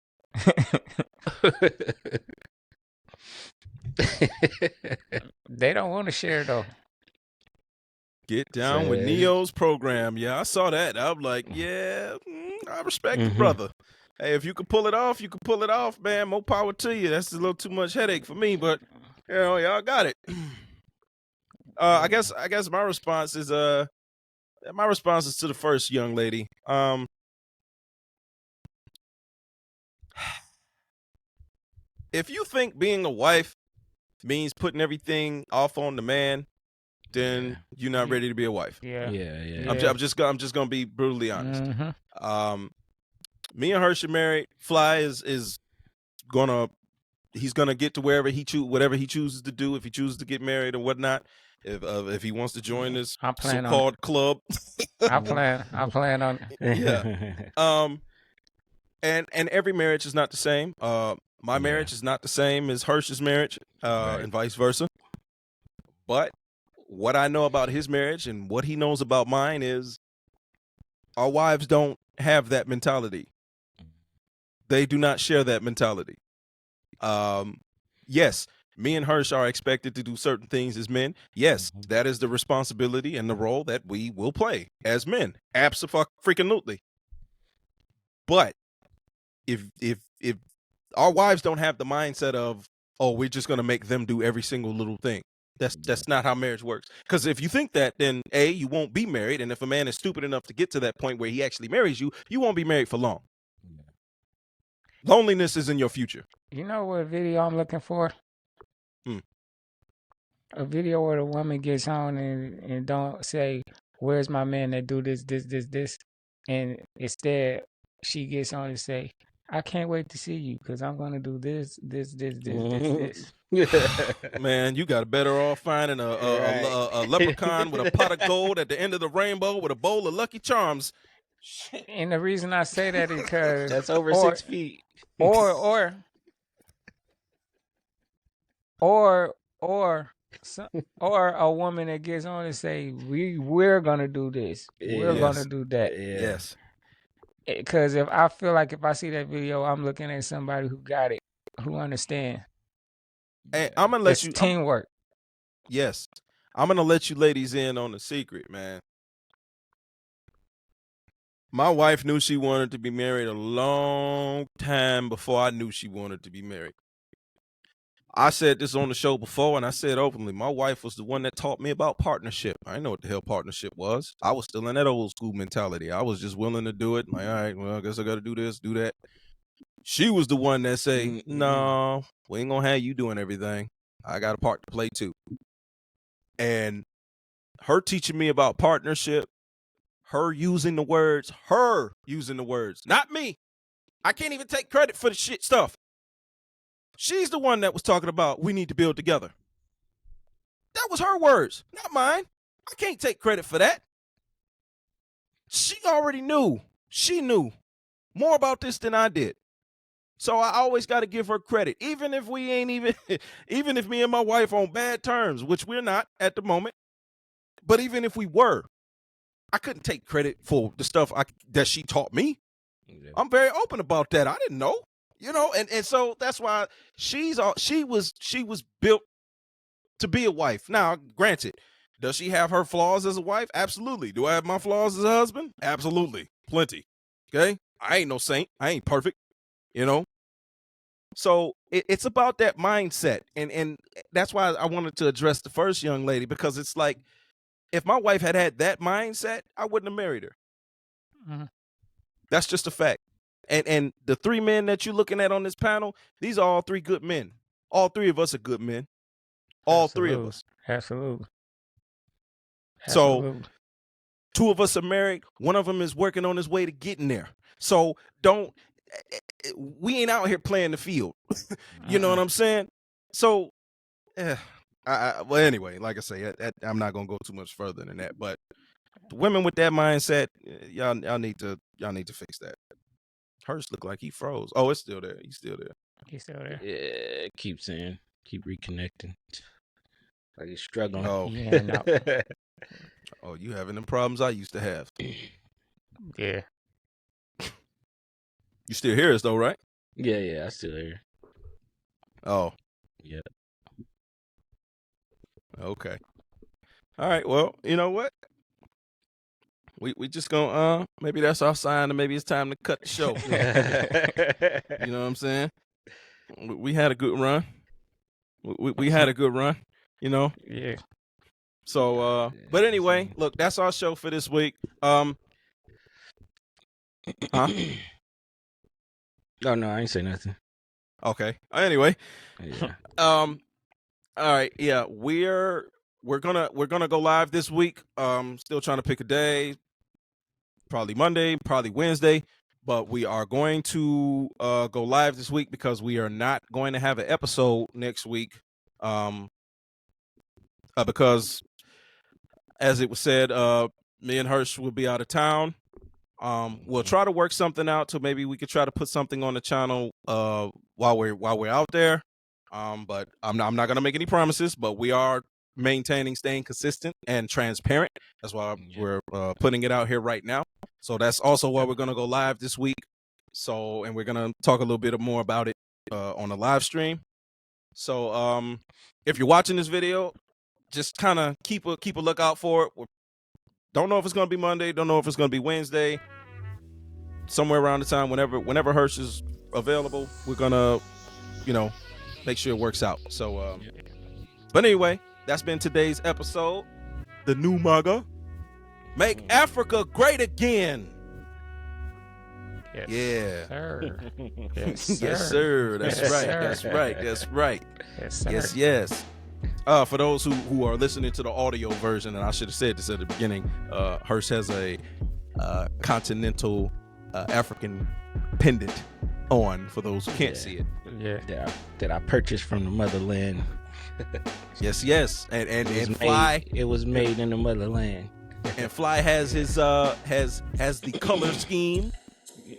They don't want to share though. Get down with Neo's program. Yeah, I saw that. I'm like, I respect the brother. Hey, if you can pull it off, you can pull it off, man. More power to you. That's a little too much headache for me, but y'all got it. I guess my response is to the first young lady. If you think being a wife means putting everything off on the man, then you're not ready to be a wife. Yeah. I'm just gonna be brutally honest. Mm-hmm. Me and Hersh are married. Fly is gonna get to whatever he chooses to do. If he chooses to get married or whatnot, if he wants to join this so-called club, I plan on it. And every marriage is not the same. My marriage is not the same as Hersh's marriage, and vice versa. But what I know about his marriage and what he knows about mine is our wives don't have that mentality. They do not share that mentality. Yes, me and Hersh are expected to do certain things as men. Yes, that is the responsibility and the role that we will play as men. Abso-freaking-lutely. But if our wives don't have the mindset of, oh, we're just going to make them do every single little thing. That's not how marriage works. Because if you think that, then A, you won't be married. And if a man is stupid enough to get to that point where he actually marries you, you won't be married for long. Loneliness is in your future. You know what video I'm looking for? A video where the woman gets on and don't say, where's my man that do this, and instead she gets on and say, I can't wait to see you because I'm going to do this. Man, you got better off finding a leprechaun with a pot of gold at the end of the rainbow with a bowl of Lucky Charms. And the reason I say that is because that's over 6 feet. Or a woman that gets on and say, we're going to do this. We're going to do that. Yes. Because if I see that video, I'm looking at somebody who got it, who understand. Hey, I'm gonna let you teamwork. Yes, I'm gonna let you ladies in on the secret, man. My wife knew she wanted to be married a long time before I knew she wanted to be married. I said this on the show before, and I said openly, my wife was the one that taught me about partnership. I didn't know what the hell partnership was. I was still in that old school mentality. I was just willing to do it. Like, all right, well, I guess I got to do this, do that. She was the one that say, no, we ain't going to have you doing everything. I got a part to play too. And her teaching me about partnership, her using the words, not me. I can't even take credit for the shit stuff. She's the one that was talking about we need to build together. That was her words, not mine. I can't take credit for that. She already knew. She knew more about this than I did. So I always got to give her credit, even if we ain't even if me and my wife on bad terms, which we're not at the moment. But even if we were, I couldn't take credit for the stuff that she taught me. Yeah. I'm very open about that. I didn't know. And so that's why she was built to be a wife. Now, granted, does she have her flaws as a wife? Absolutely. Do I have my flaws as a husband? Absolutely. Plenty. Okay? I ain't no saint. I ain't perfect. So it's about that mindset. And that's why I wanted to address the first young lady, because it's like, if my wife had that mindset, I wouldn't have married her. Mm-hmm. That's just a fact. And the three men that you're looking at on this panel, these are all three good men. All three of us are good men. All three of us. Absolutely. So 2 of us are married. 1 of them is working on his way to getting there. So we ain't out here playing the field. You know what I'm saying? So, well, anyway, like I say, I'm not going to go too much further than that. But the women with that mindset, y'all need to fix that. Hers look like he froze. Oh, it's still there. He's still there. Yeah, keep reconnecting. Like he's struggling. Oh, yeah, no. Oh, you having them problems I used to have. Yeah. You still hear us though, right? Yeah, I still hear. Oh. Yeah. Okay. All right. Well, you know what? We just gonna maybe that's our sign, and maybe it's time to cut the show. You know what I'm saying? We had a good run. We had a good run. Yeah. So but anyway, look, that's our show for this week. Oh no, I ain't say nothing. Okay. Anyway. Yeah. All right. Yeah, we're gonna go live this week. Still trying to pick a day. Probably Monday, probably Wednesday, but we are going to go live this week because we are not going to have an episode next week. Because as it was said, me and Hirsch will be out of town. We'll try to work something out to maybe we could try to put something on the channel while we're out there. But I'm not going to make any promises, but we are staying consistent and transparent. That's why we're putting it out here right now. So that's also why we're going to go live this week. So, and we're going to talk a little bit more about it on the live stream. So, if you're watching this video, just kind of keep a lookout for it. Don't know if it's going to be Monday. Don't know if it's going to be Wednesday. Somewhere around the time, whenever Hirsch is available, we're going to, make sure it works out. So, but anyway, that's been today's episode. The new MAGA. Make Africa great again. Yes, yeah. Sir. Yes, sir. Yes, sir. That's yes, right. Sir. That's right. That's right. Yes, sir. Yes, yes. For those who are listening to the audio version, and I should have said this at the beginning, Hirsch has a continental African pendant on for those who can't see it. Yeah. That I purchased from the motherland. Yes. And Fly. It was made in the motherland. And Fly has his has the color scheme.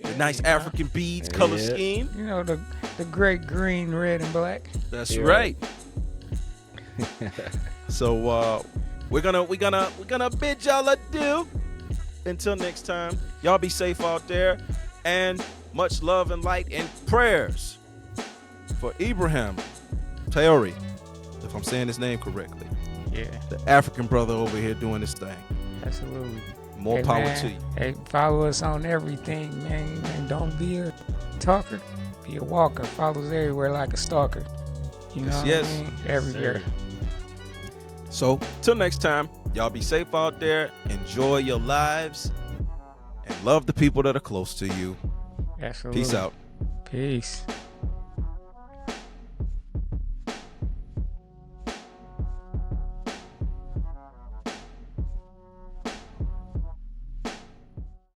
The nice African beads color scheme. The great green, red, and black. That's right. So we're gonna bid y'all adieu. Until next time, y'all be safe out there, and much love and light and prayers for Ibrahim Traore, if I'm saying his name correctly. Yeah. The African brother over here doing this thing. Absolutely. More power to you. Hey, follow us on everything, man. And don't be a talker, be a walker. Follow us everywhere like a stalker. You know what I mean? Every year. So, till next time, y'all be safe out there. Enjoy your lives. And love the people that are close to you. Absolutely. Peace out. Peace.